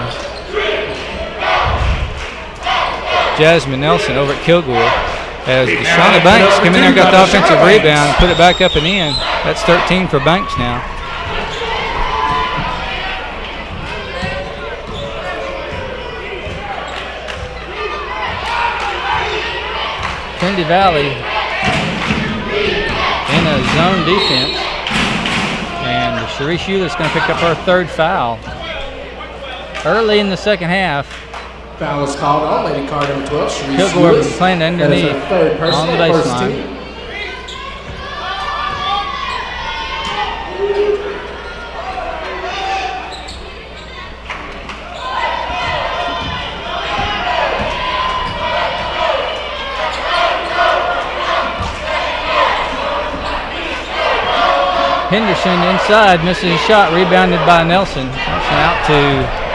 Jasmine Nelson over at Kilgore. As Deshauna Banks came in there, got the offensive rebound, put it back up and in. That's 13 for Banks now. Trinity Valley in a zone defense. And Sharice Euler's going to pick up her third foul. Early in the second half, Foul was called on Lady Card number 12. Sharice Kilgore Lewis. playing underneath Third person, on the first baseline. team. Henderson inside, misses a shot, rebounded by Nelson. Nelson out to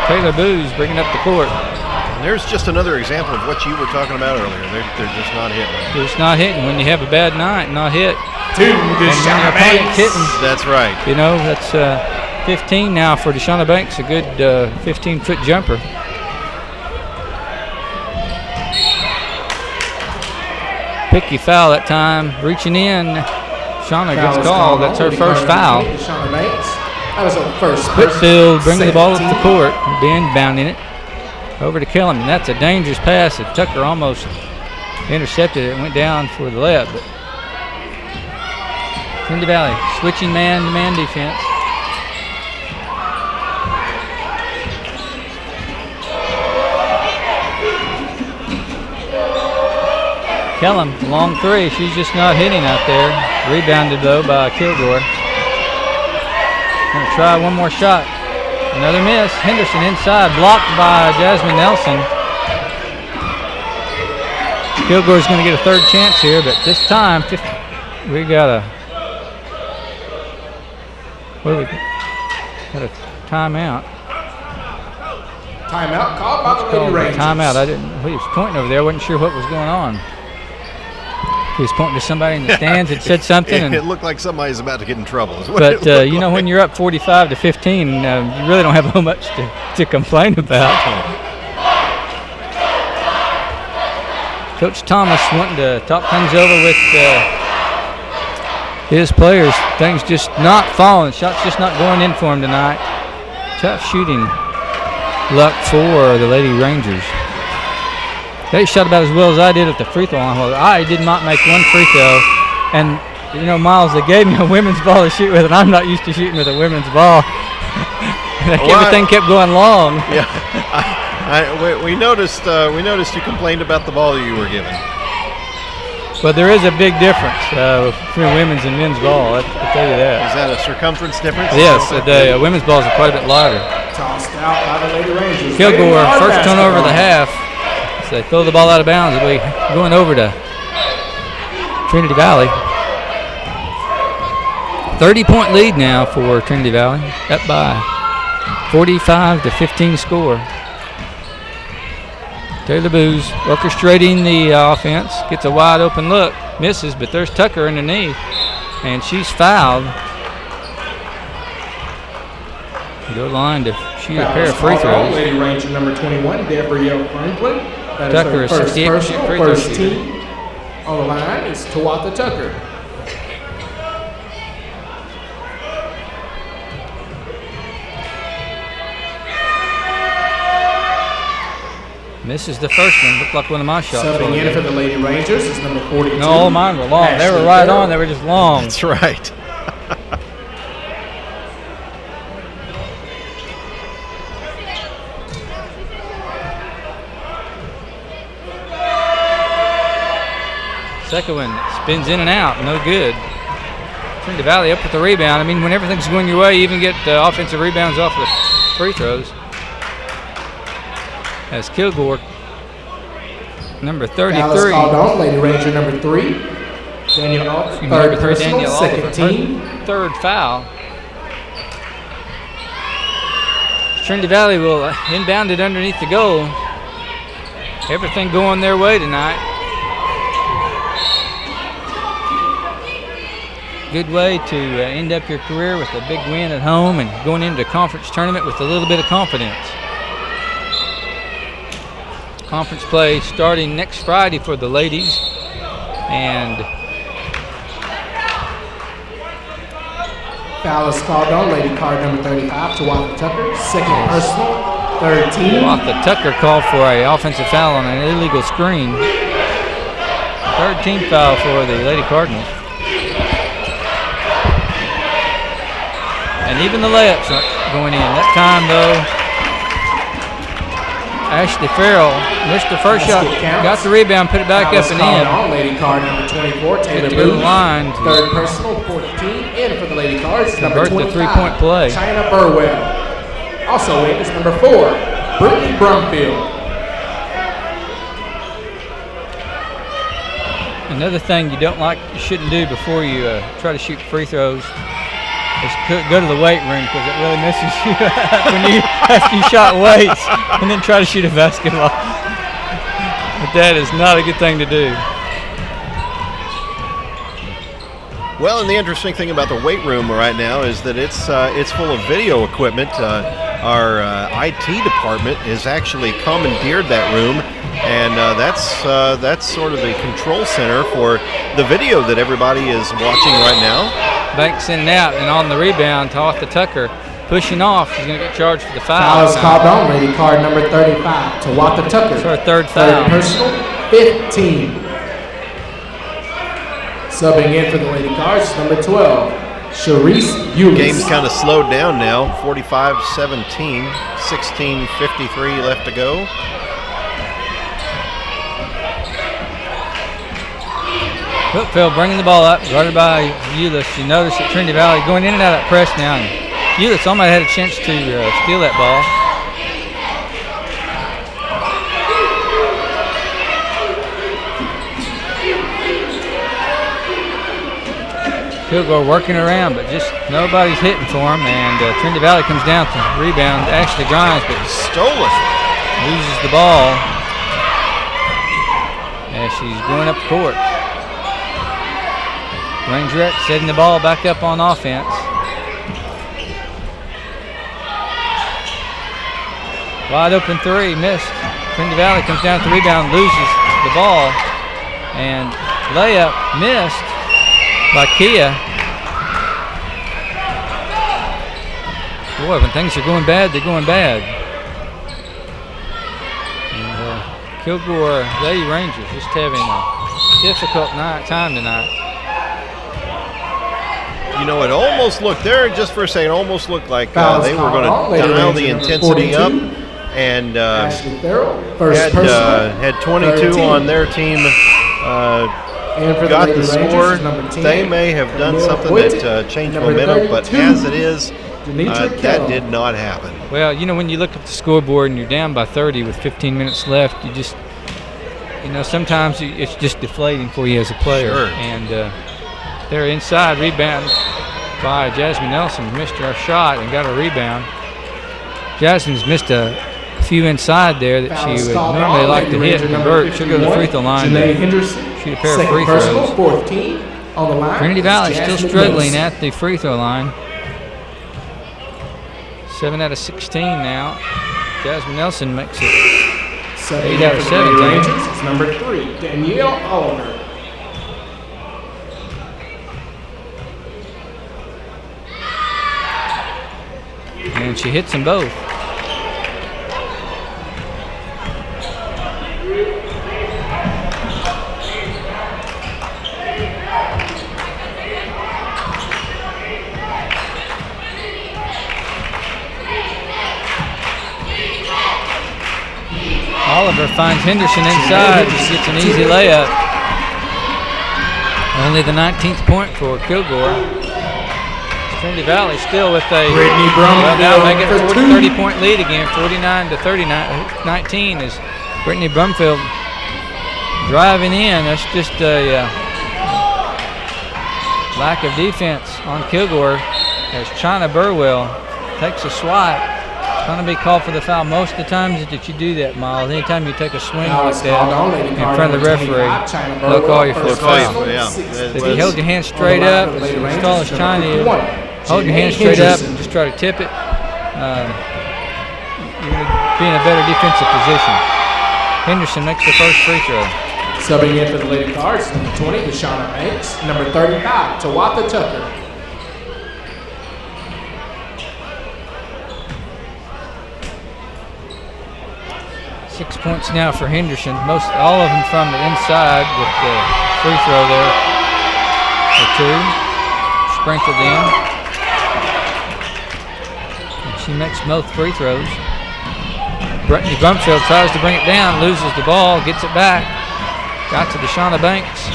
Taylor Booz, bringing up the court. And there's just another example of what you were talking about earlier. They're just not hitting. They're just not hitting. When you have a bad night, not hit. Two, And when your opponent's hitting, That's right. that's 15 now for Deshauna Banks, a good 15-foot jumper. Picky foul that time, reaching in. Shauna gets called. That's her first foul. Deshauna Banks. That was her first. Whitfield bringing the ball up the court, inbounding it over to Kellum. And that's a dangerous pass that Tucker almost intercepted it and went down for the layup. But Trinity Valley switching man-to-man defense. Kellum, long three. She's just not hitting out there. Rebounded, though, by Kilgore. Going to try one more shot. Another miss. Henderson inside, blocked by Jasmine Nelson. Kilgore's going to get a third chance here, but this time we got a timeout. Timeout called by the Lady Rangers. Timeout. He was pointing over there. I wasn't sure what was going on. He was pointing to somebody in the stands and said something. And it looked like somebody's about to get in trouble. But when you're up 45-15, you really don't have much to complain about. Coach Thomas wanting to talk things over with his players. Things just not falling. Shots just not going in for him tonight. Tough shooting luck for the Lady Rangers. They shot about as well as I did at the free throw line. Well, I did not make one free throw. And, Miles, they gave me a women's ball to shoot with, and I'm not used to shooting with a women's ball. Everything kept going long. Yeah, we noticed you complained about the ball you were given. But there is a big difference between women's and men's ball. I'll tell you that. Is that a circumference difference? Yes, the women's balls are quite a bit lighter. Tossed out by the Lady Rangers. Kilgore, first turnover of the half. So they throw the ball out of bounds. It'll be going over to Trinity Valley. 30-point lead now for Trinity Valley, up by 45-15 score. Taylor Booz orchestrating the offense, gets a wide open look, misses, but there's Tucker underneath, and she's fouled. Go line to shoot a pair of free throws. Lady Ranger number 21, Deborah Franklin. That Tucker is is her first 68% personal, free throw first shooter. team on the line is Tawatha Tucker. Misses the first one. Looked like one of my shots. Subbing in for the Lady Rangers is number 42. No, mine were long. They were Ashley right Farrell. on. They were just long. That's right. Second one spins in and out. No good. Trinity Valley up with the rebound. I mean, when everything's going your way, you even get offensive rebounds off the free throws. As Kilgore, number 33. Dallas called on, Lady Ranger number 3. Daniel Alter, Excuse me, third number 3, personal, Danielle second Oliver, team. her third foul. Trinity Valley will inbound it underneath the goal. Everything going their way tonight. Good way to end up your career with a big win at home and going into the conference tournament with a little bit of confidence. Conference play starting next Friday for the ladies, and Foul is called on, Lady card number 35, Tawatha Tucker, second personal, third team. Tawatha Tucker called for an offensive foul on an illegal screen. Third team foul for the Lady Cardinals. And even the layups aren't going in. That time, though, Ashley Farrell missed the first shot, got the rebound, put it back up and in. On, Lady card number 24, Taylor Get to go to the Booth. line to Third personal, fourth team. In for the Lady Cards is number convert the 25, three-point play. China Burwell. Also in is number 4, Brittany Brumfield. Another thing you don't like, you shouldn't do before you try to shoot free throws is go to the weight room, because it really messes you up when you after you shot weights and then try to shoot a basketball. But that is not a good thing to do. Well, and the interesting thing about the weight room right now is that it's full of video equipment. Our IT department has actually commandeered that room, and that's sort of the control center for the video that everybody is watching right now. Banks in and out, and on the rebound, Tawatha Tucker pushing off. She's going to get charged for the Foul foul. is called on, Lady card number 35, Tawatha Tucker. It's her third Third foul. personal, 15. Subbing in for the Lady Cards, number 12, Sharice Eulis. Game's kind of slowed down now, 45-17, 16:53 left to go. Whitfield bringing the ball up, guarded by Eulis. You notice that Trinity Valley going in and out of that press now. And Eulis almost had a chance to steal that ball. Kilgore working around, but just nobody's hitting for him. And Trinity Valley comes down to rebound. Ashley Grimes, but Stolen. loses the ball as she's going up the court. Rangerette setting the ball back up on offense. Wide open three, missed. Trinity Valley comes down to the rebound, loses the ball. And layup missed by Kia. Boy, when things are going bad, they're going bad. And Kilgore Lady Rangers just having a difficult time tonight. You know, it almost looked there just for a second. Almost looked like Fouls they were called going on, to Lady dial the Ranger number intensity 42. up, and Ashley Farrell, first personal. had 22 13. on their team. And for Got the the Lady Rangers score. is number 10, They may have done Camille something Boyd. that changed Number momentum, but 32, as it is, Denitra that Kellogg. did not happen. Well, you know, when you look at the scoreboard and you're down by 30 with 15 minutes left, you just, you know, sometimes it's just deflating for you as a player. Sure. And they're inside rebound. by Jasmine Nelson. Missed her shot and got a rebound. Jasmine's missed a few inside there that she would normally like to hit and convert. She'll go to the free throw line to shoot a pair of free throws. 14 on the line. Trinity Valley still struggling at the free throw line. 7 out of 16 now. Jasmine Nelson makes it 8 out of 17. It's number 3, Danielle Oliver. And she hits them both. Oliver finds Henderson inside, just gets an easy layup. Only the 19th point for Kilgore. Trinity Valley still with a now making a 30-point lead again, 49-19 is Brittany Brumfield driving in. That's just a lack of defense on Kilgore as China Burwell takes a swipe. Going to be called for the foul most of the times that you do that, Miles. Anytime you take a swing like that in front of the referee, they'll call you for a foul. If you hold your hand straight up, as tall as China is, hold your hand straight up and just try to tip it, you're going to be in a better defensive position. Henderson makes the first free throw. Subbing in for the Lady Cards, number 20, Deshauna Banks. Number 35, Tawatha Tucker. 6 points now for Henderson. All of them from the inside with the free throw there. The 2 sprinkled in. And she makes both free throws. Brittany Brumfield tries to bring it down, loses the ball, gets it back. Got to Deshauna Banks.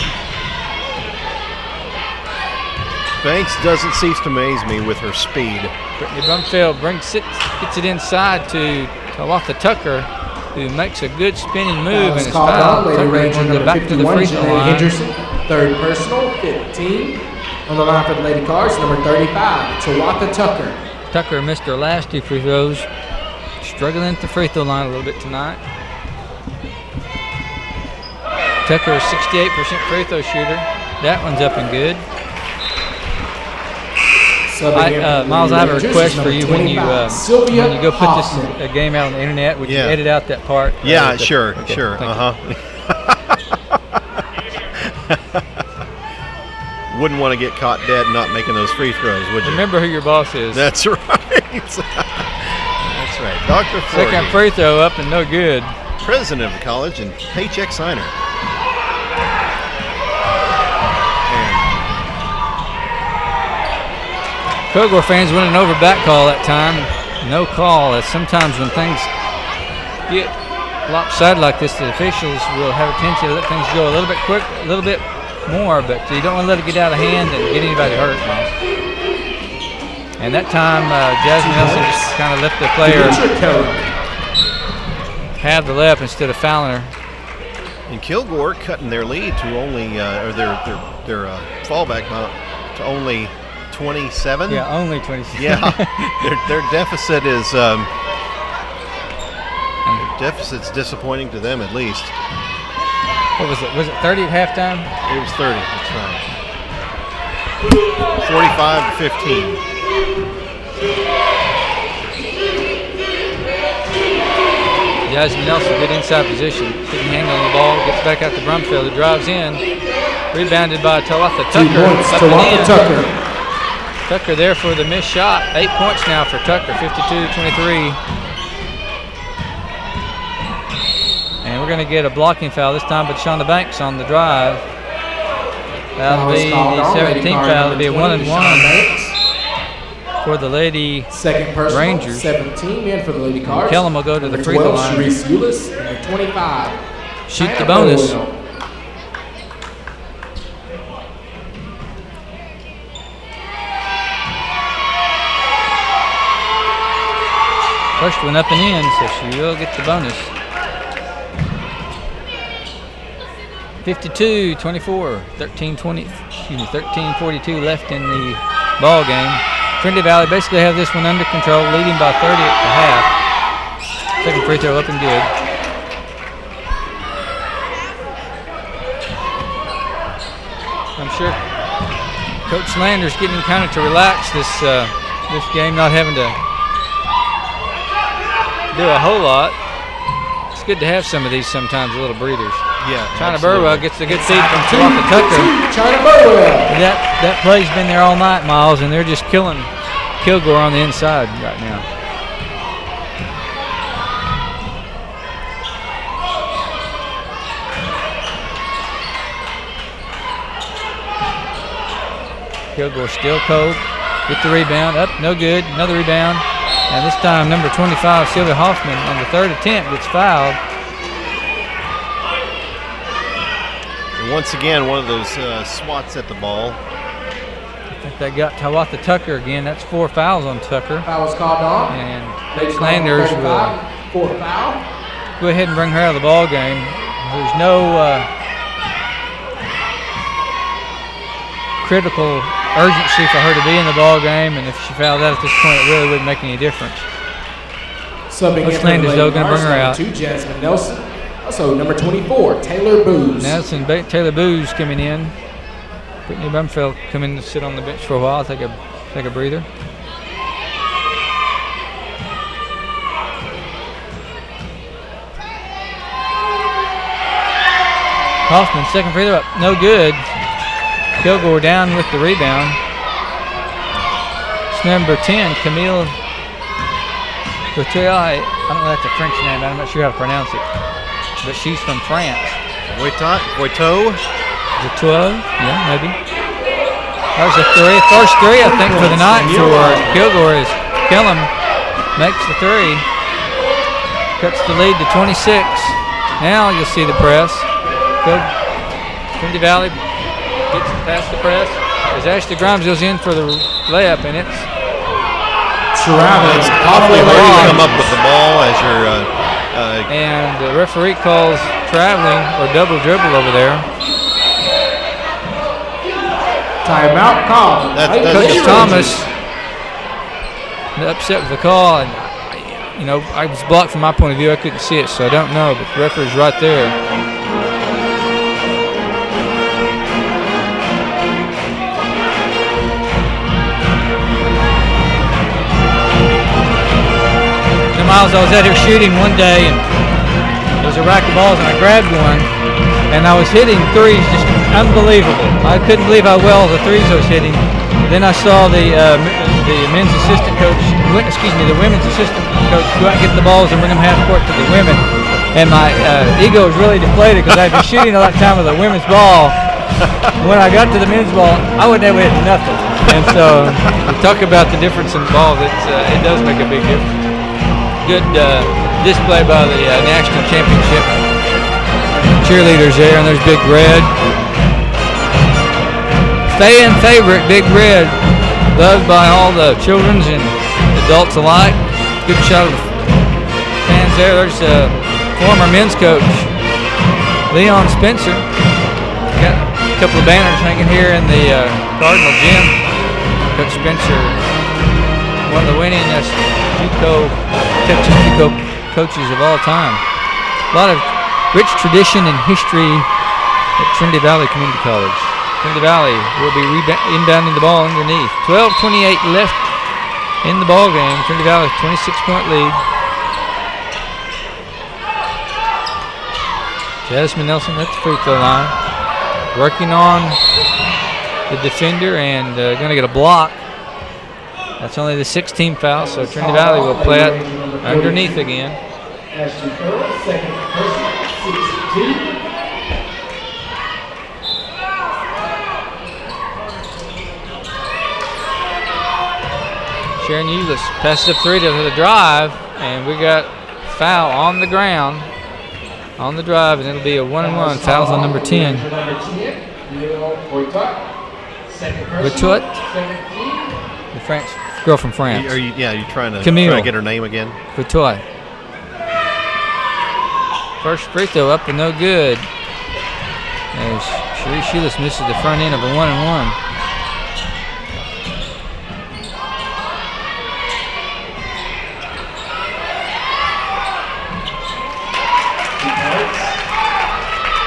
Banks doesn't cease to amaze me with her speed. Brittany Brumfield gets it inside to Tawatha Tucker, who makes a good spinning move and is fouled. Tucker will go back to the free throw line. Henderson, third personal, 15. On the line for the Lady Cards, number 35, Tawatha Tucker. Tucker missed her last 2 free throws. Struggling at the free throw line a little bit tonight. Tucker is 68% free throw shooter. That one's up and good. Miles, I have a request for you when you go put this game out on the internet. Would you edit out that part? Yeah, sure. Wouldn't want to get caught dead not making those free throws, would you? Remember who your boss is. That's right. That's right. Dr. Forgy. Second free throw up and no good. President of the college and paycheck signer. Kilgore fans went an over back call that time. No call, as sometimes when things get lopsided like this, the officials will have a tendency to let things go a little bit quick, a little bit more, but you don't want to let it get out of hand and get anybody hurt. And that time, Jasmine Nelson just kind of let the player have the layup instead of fouling her. And Kilgore cutting their lead to only, or their fallback to only 27. Yeah, only 27. Yeah, their deficit is deficit's disappointing to them at least. What was it? Was it 30 at halftime? It was 30. That's right. 45-15. Jasmine Nelson, good inside position. Couldn't hang on the ball. Gets back out to Brumfield, who drives in. Rebounded by Tawatha Tucker. 2 points, Tawatha Tucker. Tucker there for the missed shot. 8 points now for Tucker, 52-23. And we're going to get a blocking foul this time by Deshauna Banks on the drive. That'll be the 17th foul. It'll be a 1-and-1 for the Lady Second personal, Rangers. 17 men for the Lady Cards. Kellum will go to the free throw line. Sharice Eulis, number 25. Shoot the bonus. First one up and in, so she will get the bonus. 52-24, 13:42 left in the ball game. Trinity Valley basically have this one under control, leading by 30 at the half. Second free throw up and good. I'm sure Coach Slander's getting kind of to relax this game, not having to do a whole lot. It's good to have some of these sometimes, little breathers. Yeah, China absolutely. Burwell gets a good feed from Tawaka Tucker. China Burwell. That play's been there all night, Miles, and they're just killing Kilgore on the inside right now. Kilgore still cold. Get the rebound. Up, no good. Another rebound. And this time, number 25, Sylvia Hoffman, on the third attempt, gets fouled. And once again, one of those swats at the ball. I think they got Tawaka Tucker again. That's 4 fouls on Tucker. Foul was called on. And Coach Slanders will Fourth foul. go ahead and bring her out of the ball game. There's no critical urgency for her to be in the ball game, and if she fouled out at this point, it really wouldn't make any difference. Subbing Coach in Slanders, for though, gonna bring her number out. 2, Jasmine Nelson. Also, number 24, Taylor Booz. Nelson, Taylor Booz coming in. Brittany Bumfeld come in to sit on the bench for a while, take a breather. Hoffman, second free throw up, no good. Kilgore down with the rebound. It's number 10, Camille Couture. I don't know that's a French name, I'm not sure how to pronounce it. But she's from France. Voiteau. The 12, yeah, maybe. That was the first three, I think, for the night for Kilgore as Kellum makes the three. Cuts the lead to 26. Now you'll see the press. Good. Trinity Valley gets it past the press as Ashley Grimes goes in for the layup, and it's Travis. Awfully hard to come up with the ball as you're and the referee calls traveling or double dribble over there. Timeout call. Coach Thomas upset with the call, and I was blocked from my point of view. I couldn't see it, so I don't know. But the referee's right there. Now, Miles, I was out here shooting one day, and there was a rack of balls, and I grabbed one, and I was hitting threes just unbelievable. I couldn't believe how well the threes I was hitting. Then I saw the men's assistant coach, the women's assistant coach go out and get the balls and bring them half court to the women. And my ego was really deflated because I'd been shooting all that time with a women's ball. When I got to the men's ball, I wasn't able to hit nothing. And so talk about the difference in balls. It does make a big difference. Good display by the national championship cheerleaders there, and there's Big Red. Fan favorite, Big Red, loved by all the children's and adults alike. Good shot of fans there. There's former men's coach Leon Spencer. Got a couple of banners hanging here in the Cardinal gym. Coach Spencer, one of the winningest Texas JUCO coaches of all time. A lot of rich tradition and history at Trinity Valley Community College. Trinity Valley will be inbounding the ball underneath. 12:28 left in the ball game. Trinity Valley 26-point lead. Jasmine Nelson at the free throw line, working on the defender and going to get a block. That's only the 16th foul, so Trinity Valley will play it underneath again. Second person, 62. Sharon Eulis passes up three to the drive, and we got foul on the ground on the drive, and it'll be a 1-and-1. Fouls on number 10. Boutot, the French girl from France. Are you trying to get her name again? Boutot. First free throw up and no good. As Sharice Eulis misses the front end of a 1-and-1.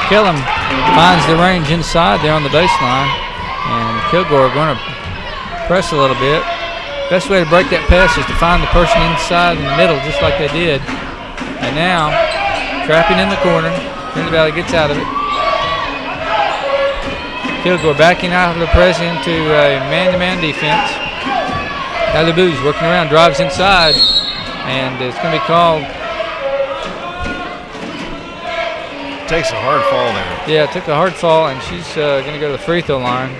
Kellum finds the range inside there on the baseline, and Kilgore going to press a little bit. Best way to break that pass is to find the person inside in the middle, just like they did. And now, trapping in the corner, Trinity Valley gets out of it. Kilgore backing out of the press into a man-to-man defense. Tyler Booz working around, drives inside, and it's going to be called. Takes a hard fall there. Yeah, took a hard fall, and she's going to go to the free throw line.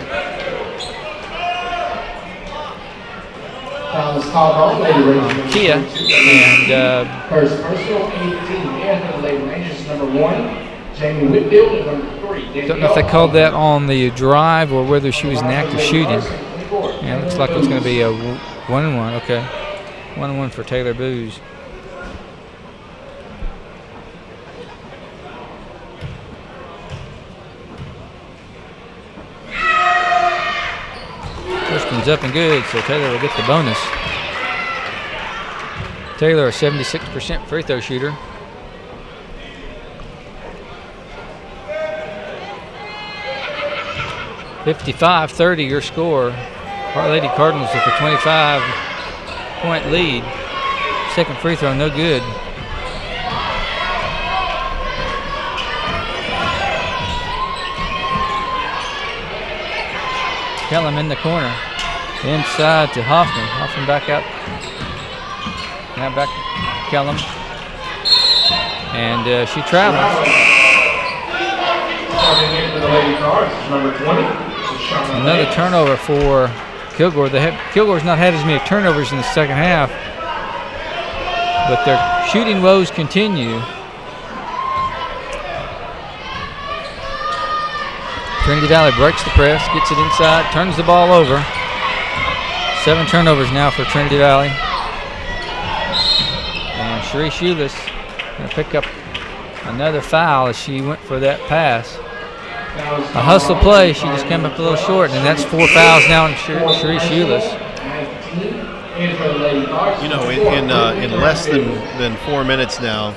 Foul is called on Lady Rangers. Kia, and First personal, 18, and for the Lady Rangers, number 1, Jamie Whitfield, and number 3, don't know if they called that on the drive or whether she was in active shooting. Yeah, it looks like it's going to be a 1-1. Okay, 1-1 for Taylor Booz. First one's up and good, so Taylor will get the bonus. Taylor, a 76% free throw shooter. (55-30) your score. Our Lady Cardinals with a 25-point lead. Second free throw, no good. Kellum in the corner. Inside to Hoffman. Hoffman back out. Now back to Kellum. And she travels. Another turnover for Kilgore. Kilgore's not had as many turnovers in the second half, but their shooting woes continue. Trinity Valley breaks the press, gets it inside, turns the ball over. 7 turnovers now for Trinity Valley. And Cherie Shulis going to pick up another foul as she went for that pass. A hustle play, she just came up a little short, and that's 4 fouls now on Cherie Shulis. You know, in less than 4 minutes now,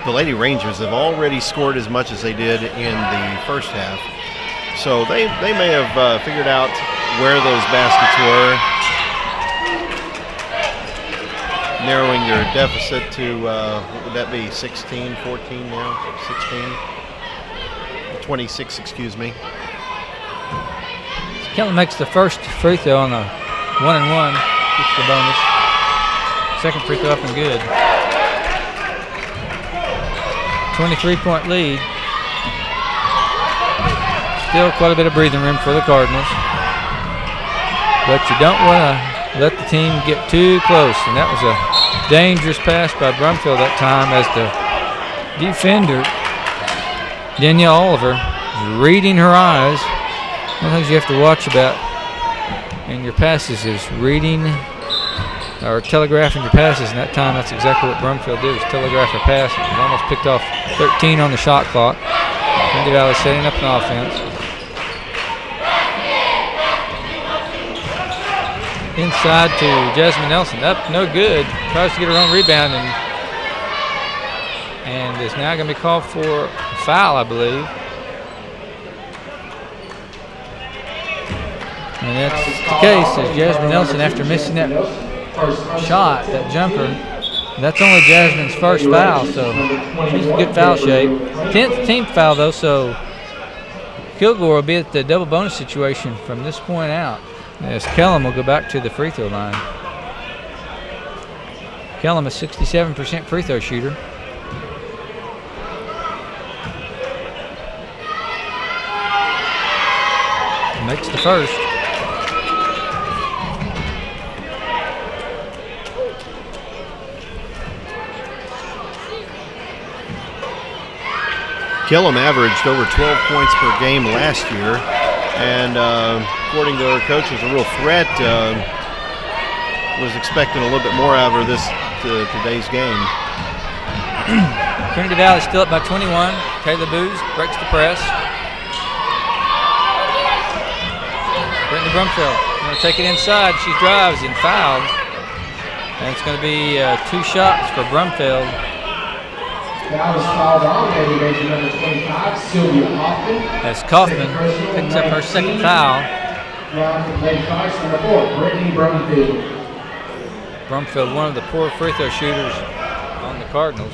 the Lady Rangers have already scored as much as they did in the first half. So they may have figured out where those baskets were, narrowing their deficit to, what would that be, 16, 14 now, 16? 26, excuse me. Kellum makes the first free throw on the 1-and-1, gets the bonus. Second free throw up and good. 23-point lead. Still quite a bit of breathing room for the Cardinals. But you don't want to let the team get too close. And that was a dangerous pass by Brumfield that time as the defender, Danielle Oliver, is reading her eyes. One of the things you have to watch about in your passes is reading or telegraphing your passes. And that time, that's exactly what Brumfield did, was telegraph her pass. It was almost picked off 13 on the shot clock. Trinity Valley setting up an offense. Inside to Jasmine Nelson, up, no good. Tries to get her own rebound and is now going to be called for a foul, I believe. And that's the case, as Jasmine Nelson, after missing that shot, that jumper, that's only Jasmine's first foul, so she's in good foul shape. 10th team foul, though, so Kilgore will be at the double bonus situation from this point out, as Kellum will go back to the free throw line. Kellum, a 67% free throw shooter. Makes the first. Killam averaged over 12 points per game last year, and according to her coach, was a real threat. Was expecting a little bit more out of her today's game. Trinity Valley still up by 21. Taylor Booz breaks the press. Brittany Brumfield going to take it inside. She drives and fouled. And it's going to be 2 shots for Brumfield. Foul is called on Lady Ranger number 25, Sylvia Hoffman. As Kaufman picks up her second foul. Foul for Lady Vice number 4, Brittany Brumfield. Brumfield, one of the poor free throw shooters on the Cardinals.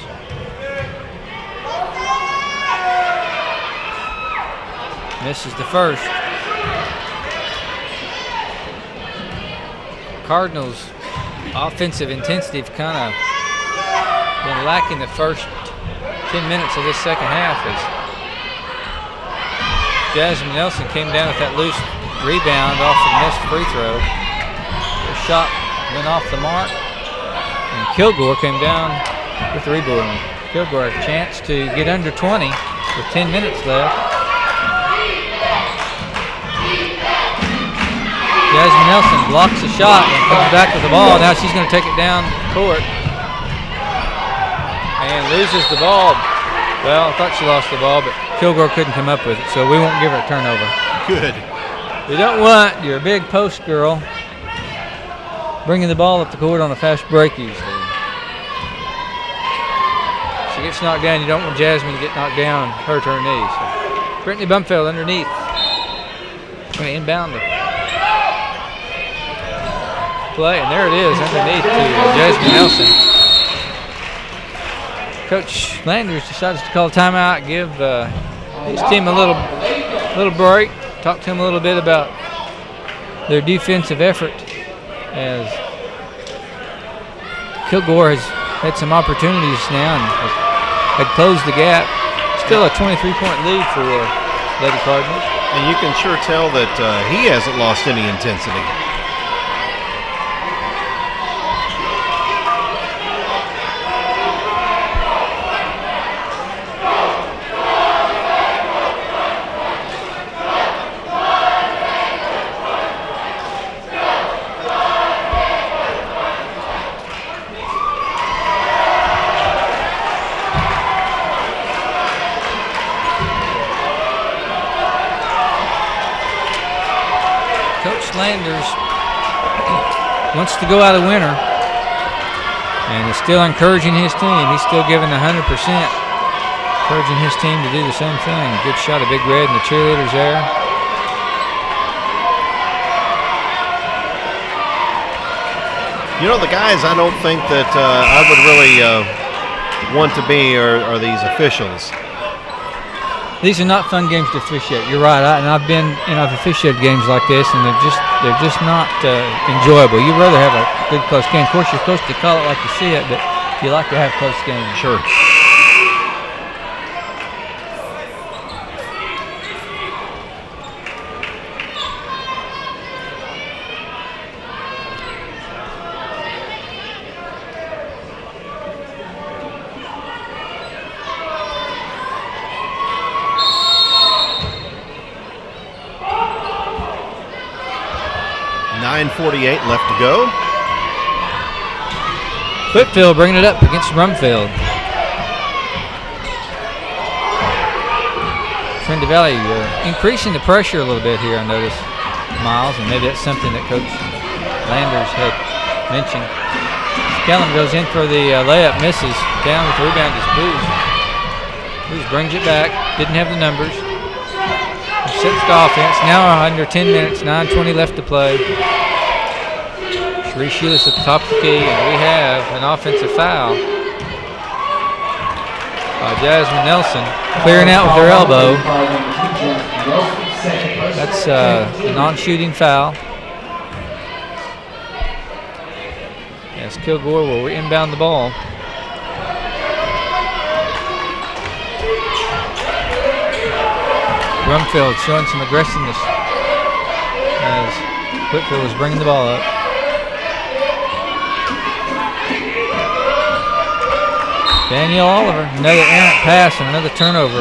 Misses the first. Cardinals' offensive intensity have kind of been lacking the first 10 minutes of this second half as Jasmine Nelson came down with that loose rebound off the missed free throw. The shot went off the mark, and Kilgore came down with the rebound. Kilgore had a chance to get under 20 with 10 minutes left. Jasmine Nelson blocks the shot and comes back with the ball. Now she's going to take it down court and loses the ball. Well, I thought she lost the ball, but Kilgore couldn't come up with it, so we won't give her a turnover. Good. We don't want your big post girl bringing the ball up the court on a fast break usually. She gets knocked down. You don't want Jasmine to get knocked down and hurt her knee. So Brittany Bumfield underneath. Going to inbound the play, and there it is underneath to Jasmine Nelson. Coach Landers decides to call a timeout, give his team a little break, talk to him a little bit about their defensive effort as Kilgore has had some opportunities now and had closed the gap. Still a 23-point lead for Lady Cardinals. And you can sure tell that he hasn't lost any intensity. Landers wants to go out a winner and is still encouraging his team. He's still giving 100%, encouraging his team to do the same thing. Good shot of Big Red and the cheerleaders there. You know, the guys I don't think that I would really want to be are these officials. These are not fun games to officiate. You're right. I've officiated games like this, and they're just not enjoyable. You'd rather have a good close game. Of course, you're supposed to call it like you see it, but you like to have close games. Sure. .48 left to go. Whitfield bringing it up against Brumfield. Trinity Valley increasing the pressure a little bit here, I notice, Miles, and maybe that's something that Coach Landers had mentioned. Kellum goes in for the layup, misses. Down with the rebound is Booz. Booz brings it back, didn't have the numbers. Sets the offense, now under 10 minutes, 9:20 left to play. Sharice Shealis at the top of the key, and we have an offensive foul by Jasmine Nelson, clearing out with her elbow. That's a non-shooting foul. As Kilgore will inbound the ball. Brumfield showing some aggressiveness as Whitfield was bringing the ball up. Danielle Oliver, another errant pass and another turnover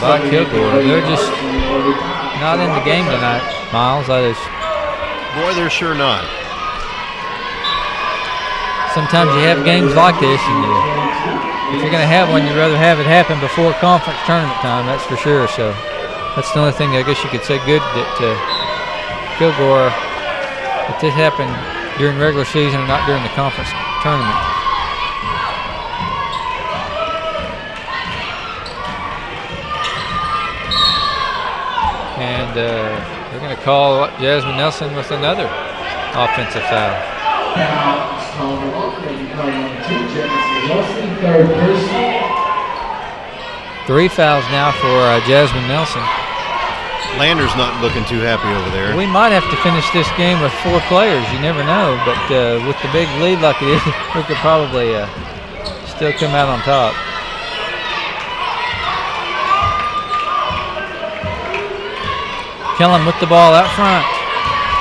by Kilgore. They're just not in the game tonight, Miles. Boy, they're sure not. Sometimes you have games like this, and if you're going to have one, you'd rather have it happen before conference tournament time, that's for sure. So that's the only thing I guess you could say good that Kilgore, that this happened during regular season and not during the conference tournament. And they're going to call Jasmine Nelson with another offensive foul. Foul is called on 2, Jasmine Nelson, third personal. 3 fouls now for Jasmine Nelson. Lander's not looking too happy over there. We might have to finish this game with 4 players. You never know. But with the big lead like it is, we could probably still come out on top. Kellum with the ball out front.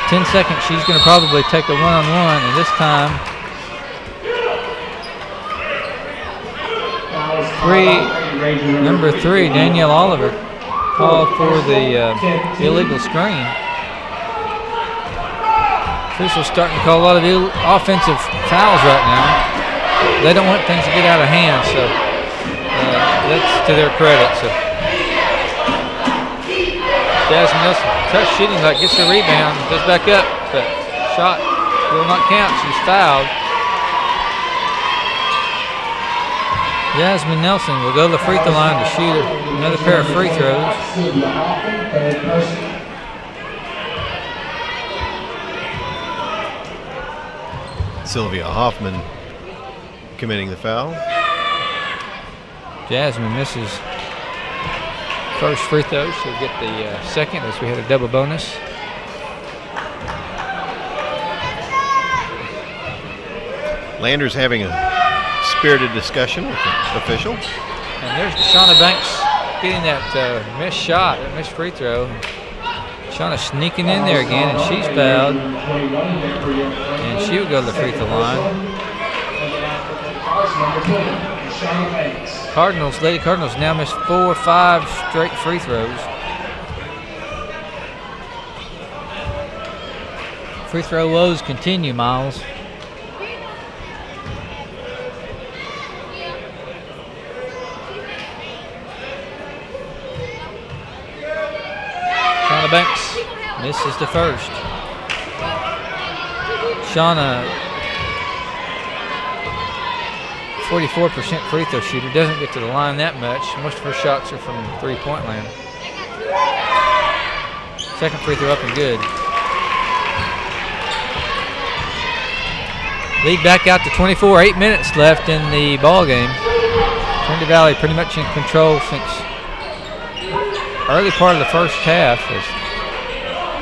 10 seconds. She's going to probably take a one-on-one, and this time number 3, Danielle Oliver, called for the illegal screen. Officials starting to call a lot of offensive fouls right now. They don't want things to get out of hand, so that's to their credit. So Jasmine Nelson, tough shooting, like gets the rebound, goes back up, but shot will not count. She's fouled. Jasmine Nelson will go to the free throw line to shoot another pair of free throws. Sylvia Hoffman committing the foul. Jasmine misses first free throw. She'll get the second as we had a double bonus. Lander's having a spirited discussion with the official. And there's Shauna Banks getting that missed shot, that missed free throw. Shauna sneaking in there again, and she's fouled. And she will go to the free throw line. Lady Cardinals now missed 4 or 5 straight free throws. Free throw woes continue, Miles. Shauna Banks misses the first. Shauna, 44% free throw shooter, doesn't get to the line that much. Most of her shots are from three-point land. Second free throw up and good. Lead back out to 24, 8 minutes left in the ball game. Trinity Valley pretty much in control since early part of the first half, as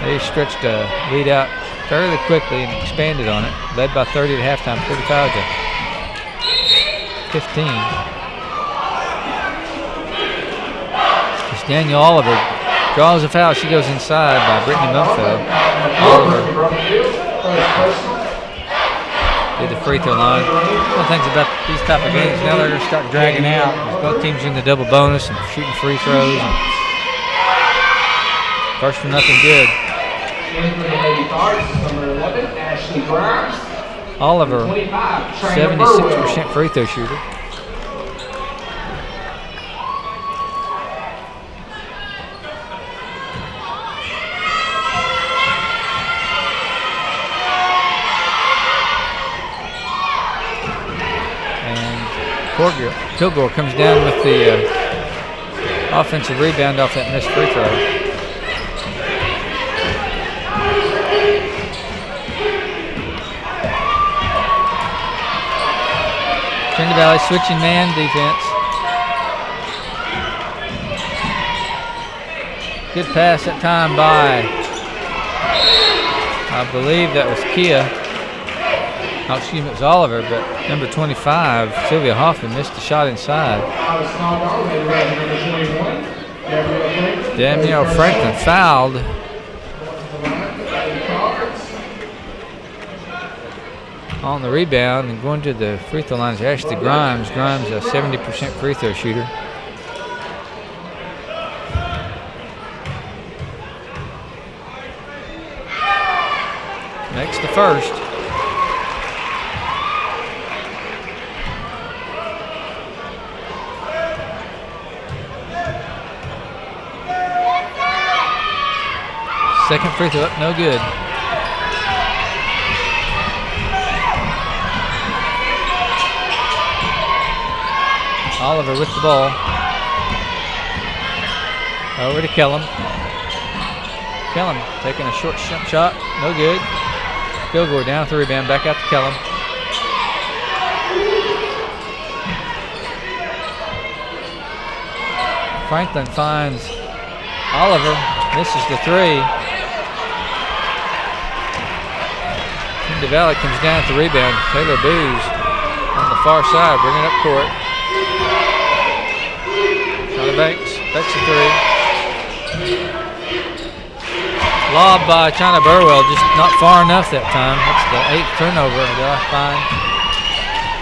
they stretched a lead out fairly quickly and expanded on it. Led by 30 at halftime, 45 to 15. As Danielle Oliver draws a foul, she goes inside by Brittany Mumfeld. Oliver did the free throw line. One of the things about these type of games, now they're going to start dragging out. Both teams in the double bonus and shooting free throws. And first one, nothing good. Oliver, 76% free throw shooter. And Kilgore comes down with the offensive rebound off that missed free throw. Trinity Valley switching man defense. Good pass that time by, I believe that was Kia. Oh, excuse me, it was Oliver, but number 25, Sylvia Hoffman, missed the shot inside. Danielle Franklin fouled. On the rebound and going to the free throw line is Ashley Grimes. Grimes, a 70% free throw shooter. Makes the first. Second free throw up, no good. Oliver with the ball. Over to Kellum. Kellum taking a short shot, no good. Kilgore down with the rebound, back out to Kellum. Franklin finds Oliver, misses the three. Trinity Valley comes down with the rebound. Taylor Booz on the far side, bringing up court. Charlie Banks, that's the three. Lob by China Burwell, just not far enough that time. That's the 8th turnover they'll find.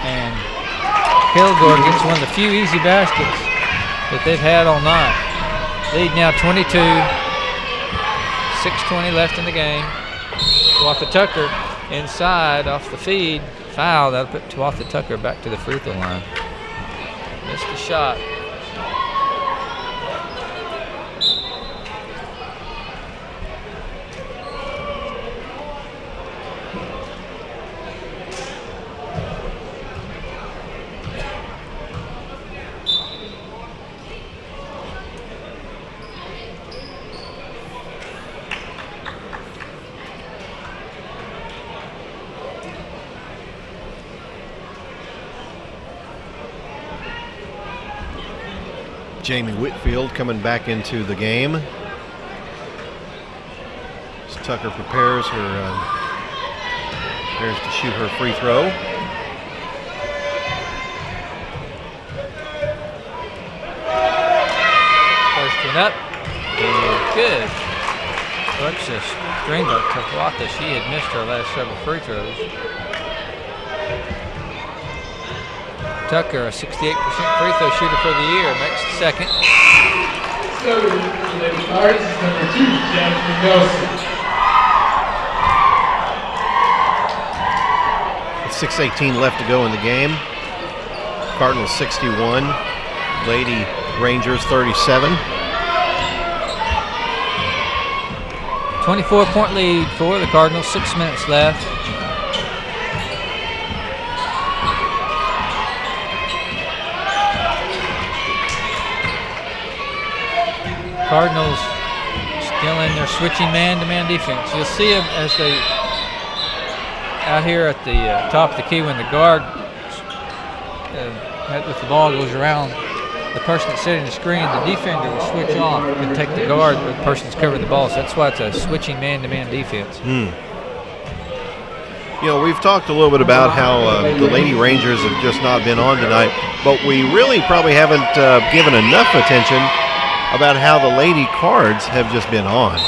And Kilgore gets one of the few easy baskets that they've had all night. Lead now 22, 6:20 left in the game. Tuatha Tucker inside off the feed. Foul, that'll put Tuatha Tucker back to the free throw line. Missed the shot. Jamie Whitfield coming back into the game. As Tucker prepares to shoot her free throw. First one up. Good. Alexis Greenberg Tuatha. She had missed her last several free throws. Tucker, a 68% free throw shooter for the year, makes the second. So, Lady Cards is number 2, Jasmine Nelson. With 6:18 left to go in the game. Cardinals 61, Lady Rangers 37. 24-point lead for the Cardinals, 6 minutes left. Cardinals still in their switching man-to-man defense. You'll see them as they out here at the top of the key when the guard with the ball goes around the person that's setting the screen, the defender will switch off and take the guard where the person's covering the ball. So that's why it's a switching man-to-man defense. You know, we've talked a little bit about how the Lady Rangers have just not been on tonight, but we really probably haven't given enough attention about how the Lady Cards have just been on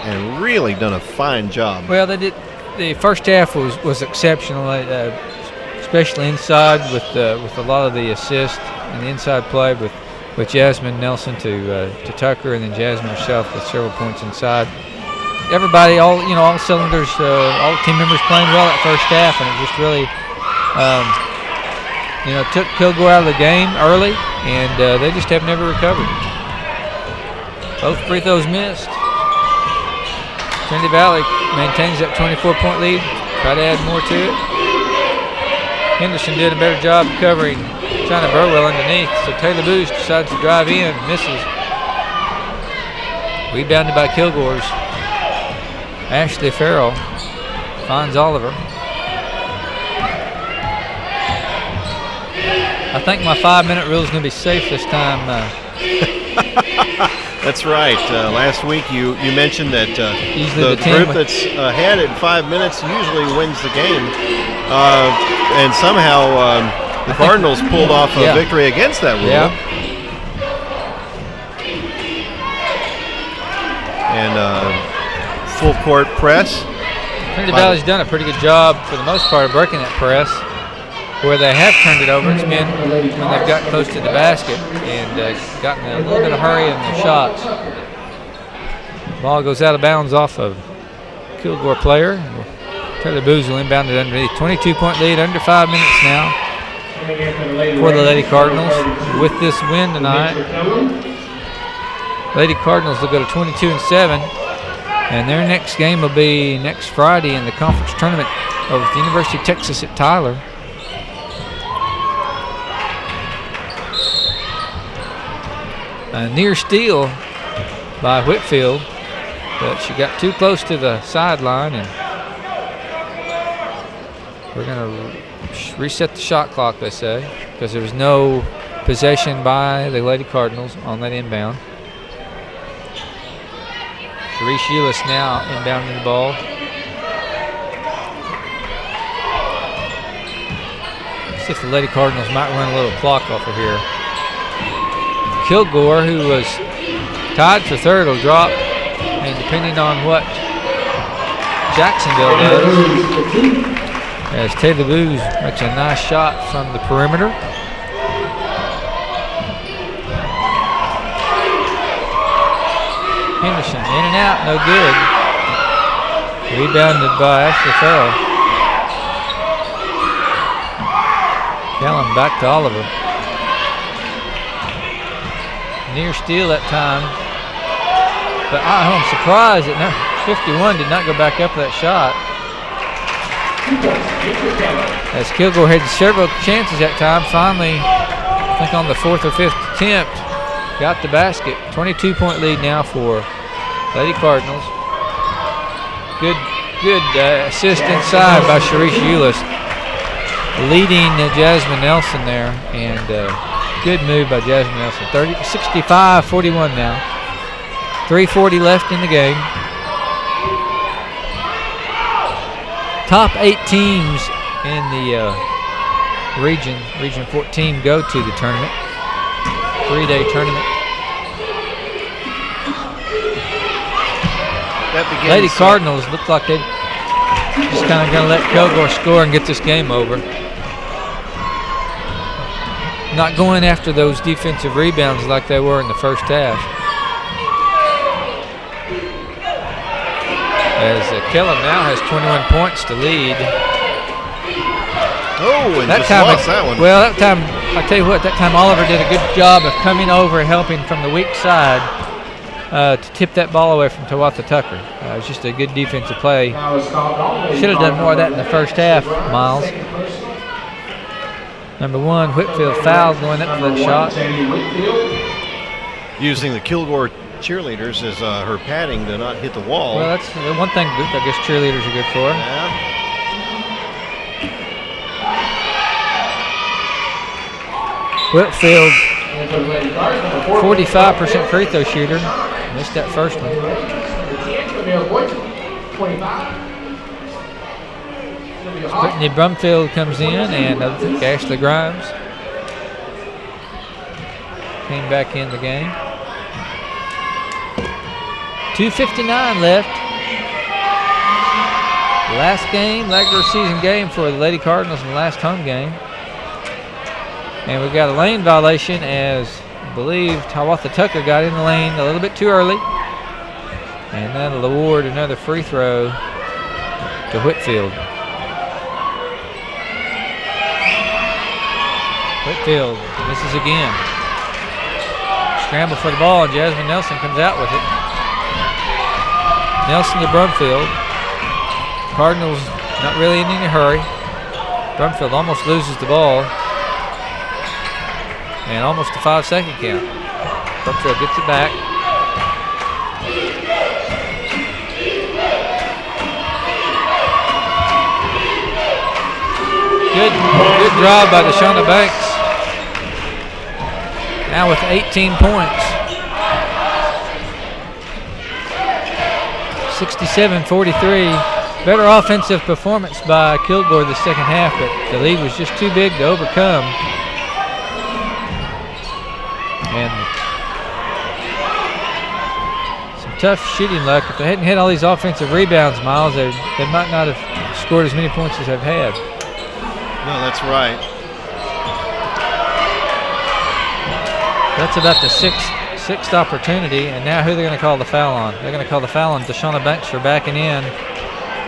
and really done a fine job. Well, they did. The first half was exceptional, especially inside with a lot of the assists and the inside play with Jasmine Nelson to Tucker, and then Jasmine herself with several points inside. Everybody, all cylinders, all the team members playing well that first half, and it just really, took Kilgore out of the game early, and they just have never recovered. Both free throws missed. Trinity Valley maintains that 24-point lead. Try to add more to it. Henderson did a better job covering China Burwell underneath, so Taylor Booz decides to drive in, misses. Rebounded by Kilgore's Ashley Farrell. Finds Oliver. I think my 5-minute rule is going to be safe this time. That's right. Last week you mentioned that the team group that's ahead in 5 minutes usually wins the game. And somehow the Cardinals pulled off a victory against that rule. Yeah. And full court press. Trinity Valley's done a pretty good job for the most part of breaking that press. Where they have turned it over, it's been when they've got close to the basket and gotten a little bit of hurry in their shots. Ball goes out of bounds off of Kilgore player. Taylor Booz will inbound it underneath. 22-point lead, under 5 minutes now for the Lady Cardinals. With this win tonight, Lady Cardinals will go to 22-7, and their next game will be next Friday in the conference tournament over at the University of Texas at Tyler. A near steal by Whitfield. But she got too close to the sideline, and we're going to reset the shot clock, they say, because there was no possession by the Lady Cardinals on that inbound. Sharice Eulis now inbounding the ball. See if the Lady Cardinals might run a little clock off of here. Kilgore, who was tied for third, will drop, and depending on what Jacksonville does, as Taylor Booz makes a nice shot from the perimeter. Henderson in and out, no good. Rebounded by Ashley Farrell. Kellen back to Oliver. Near steal that time. But I'm surprised that 51 did not go back up for that shot. As Kilgore had several chances that time, finally, I think on the 4th or 5th attempt, got the basket. 22-point lead now for Lady Cardinals. Good assist inside by Sharice Eulis, leading Jasmine Nelson there, and good move by Jasmine Nelson. 65-41 now. 3:40 left in the game. Top 8 teams in the Region 14 go to the tournament. 3-day tournament. Lady Cardinals look like they just kind of going to let Kilgore score and get this game over. Not going after those defensive rebounds like they were in the first half. As Kellum now has 21 points to lead. Oh, and that just time, lost that one. Well, that time, I tell you what, that time Oliver did a good job of coming over and helping from the weak side to tip that ball away from Tawatha Tucker. It was just a good defensive play. Should have done more of that in the first half, Miles. Number 1, Whitfield fouled going up for that shot. Using the Kilgore cheerleaders as her padding to not hit the wall. Well, that's the one thing I guess cheerleaders are good for. Yeah. 45% free throw shooter. Missed that first one. Brittany Brumfield comes in, and I think Ashley Grimes came back in the game. 2:59 left. Last game, regular season game for the Lady Cardinals in the last home game. And we got a lane violation as I believe Tawatha Tucker got in the lane a little bit too early. And that'll award another free throw to Whitfield. Whitfield misses again. Scramble for the ball, and Jasmine Nelson comes out with it. Nelson to Brumfield. Cardinals not really in any hurry. Brumfield almost loses the ball. And almost a 5-second count. Brumfield gets it back. Good drive by Deshauna Banks. Now with 18 points. 67-43. Better offensive performance by Kilgore the second half, but the lead was just too big to overcome. And some tough shooting luck. If they hadn't had all these offensive rebounds, Miles, they might not have scored as many points as they've had. No, that's right. That's about the sixth opportunity, and now who they're going to call the foul on? They're going to call the foul on Deshauna Banks for backing in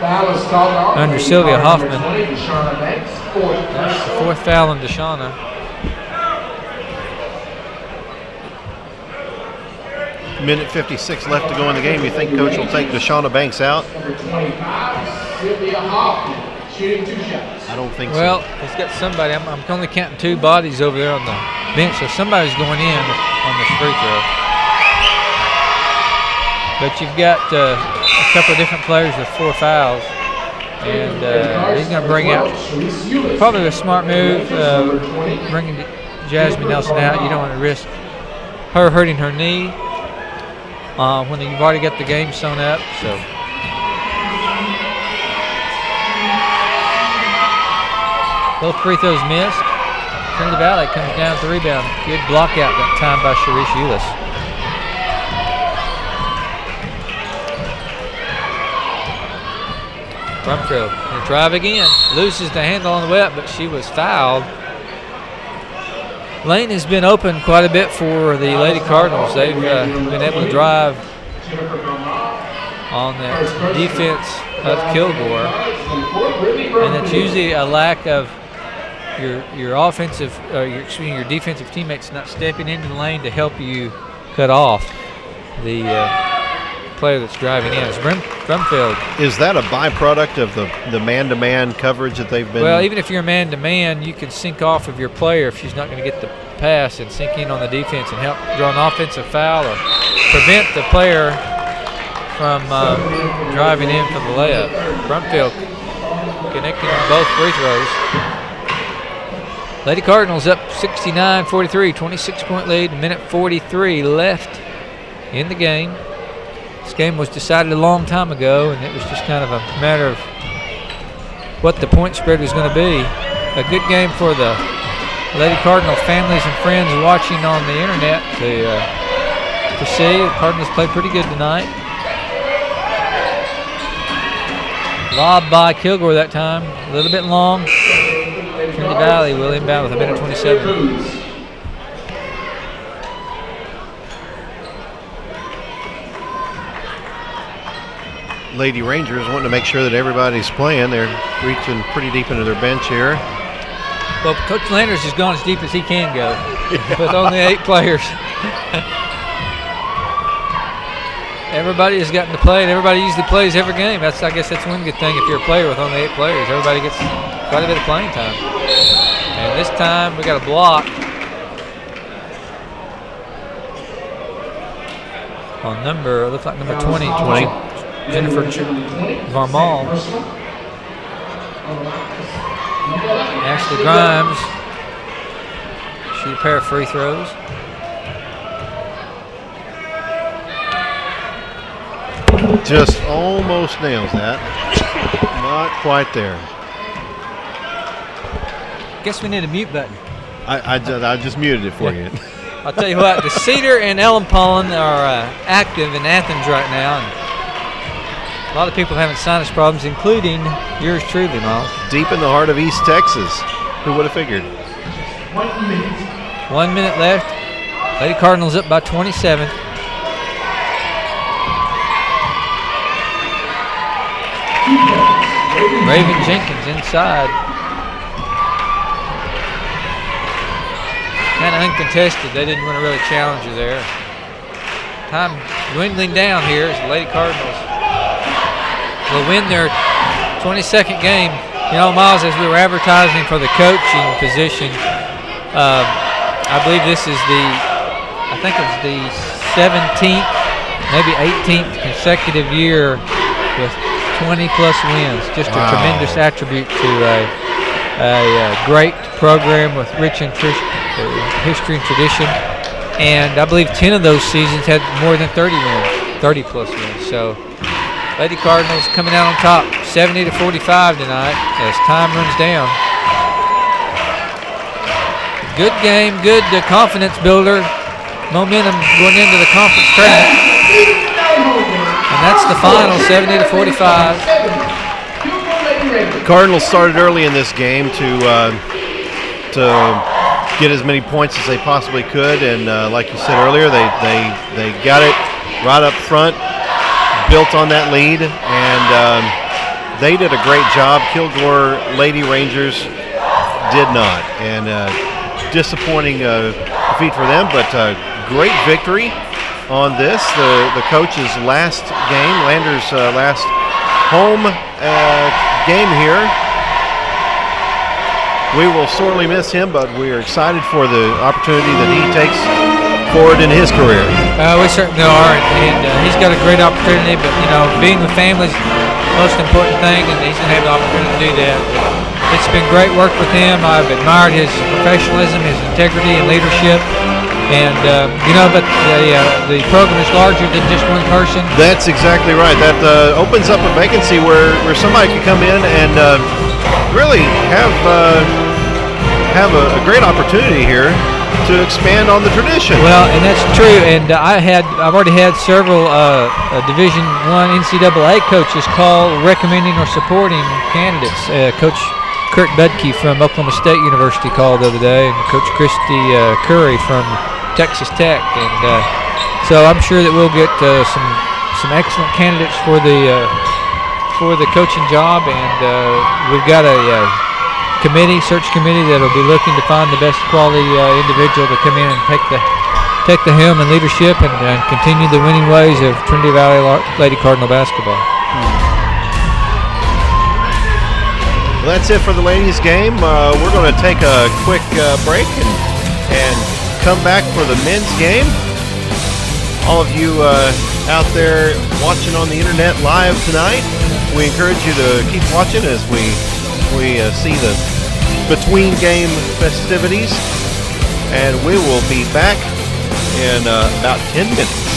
under Sylvia Hoffman. That's the 4th foul on Deshauna. Minute 56 left to go in the game. You think Coach will take Deshauna Banks out? I don't think so. Well, he's got somebody. I'm only counting 2 bodies over there on the bench, so somebody's going in on this free throw. but you've got a couple of different players with 4 fouls. And he's going to bring out probably a smart move, bringing Jasmine Nelson out. You don't want to risk her hurting her knee when you've already got the game sewn up. So both free throws missed. Trinity Valley comes down with the rebound. Good block out that time by Sharice Eulis. Brumfield will drive again. Loses the handle on the way up, but she was fouled. Lane has been open quite a bit for the Lady Cardinals. They've been able to drive on the defense of Kilgore, and it's usually a lack of your offensive, your defensive teammates not stepping into the lane to help you cut off the player that's driving in. It's Brumfield. Is that a byproduct of the man-to-man coverage that they've been? Well, even if you're man-to-man, you can sink off of your player if she's not going to get the pass and sink in on the defense and help draw an offensive foul or prevent the player from driving in for the layup. Brumfield connecting on both free throws. Lady Cardinals up 69-43, 26-point lead, minute 43 left in the game. This game was decided a long time ago, and it was just kind of a matter of what the point spread was going to be. A good game for the Lady Cardinal families and friends watching on the internet to see. The Cardinals played pretty good tonight. Lob by Kilgore that time, a little bit long. Trinity Valley will inbound with a minute 27. Lady Rangers wanting to make sure that everybody's playing. They're reaching pretty deep into their bench here. Well, Coach Landers has gone as deep as he can go with only 8 players. Everybody has gotten to play, and everybody usually plays every game. I guess that's one good thing if you're a player with only 8 players. Everybody gets quite a bit of playing time. And this time we got a block on it looks like number 20. Jennifer Varmal. Ashley Grimes shoot a pair of free throws. Just almost nails that. Not quite there. Guess we need a mute button. I just muted it for you. I'll tell you what, the Cedar and Ellen Pollen are active in Athens right now. And a lot of people having sinus problems, including yours truly, Miles. Deep in the heart of East Texas. Who would have figured? 1 minute left. Lady Cardinals up by 27. Raven Jenkins inside. Kind of uncontested. They didn't want to really challenge her there. Time dwindling down here as the Lady Cardinals will win their 22nd game. You know, Miles, as we were advertising for the coaching position, I believe this is I think it's the 17th, maybe 18th consecutive year with 20-plus wins. Just a tremendous attribute to a great program with rich history and tradition. And I believe 10 of those seasons had more than 30 wins, 30-plus wins. So Lady Cardinals coming out on top, 70-45 tonight as time runs down. Good game, good confidence builder, momentum going into the conference tournament. And that's the final, 70-45. Cardinals started early in this game to get as many points as they possibly could, and like you said earlier, they got it right up front, built on that lead, and they did a great job. Kilgore Lady Rangers did not, and disappointing defeat for them, but great victory on this. The coach's last game, Landers' last home game here. We will sorely miss him, but we are excited for the opportunity that he takes forward in his career. We certainly are, and he's got a great opportunity, but, being with family is the most important thing, and he's going to have the opportunity to do that. It's been great work with him. I've admired his professionalism, his integrity, and leadership. And, but the program is larger than just one person. That's exactly right. That opens up a vacancy where somebody can come in and really have a great opportunity here to expand on the tradition. Well, and that's true. And I've already had several Division I NCAA coaches call recommending or supporting candidates. Coach Kurt Budke from Oklahoma State University called the other day, and Coach Christy Curry from Texas Tech, and so I'm sure that we'll get some excellent candidates for the coaching job, and we've got a search committee that will be looking to find the best quality individual to come in and take the helm and leadership and continue the winning ways of Trinity Valley Lady Cardinal basketball. Well, that's it for the ladies' game. We're going to take a quick break and come back for the men's game. All of you out there watching on the internet live tonight, we encourage you to keep watching as we see the between game festivities, and we will be back in about 10 minutes.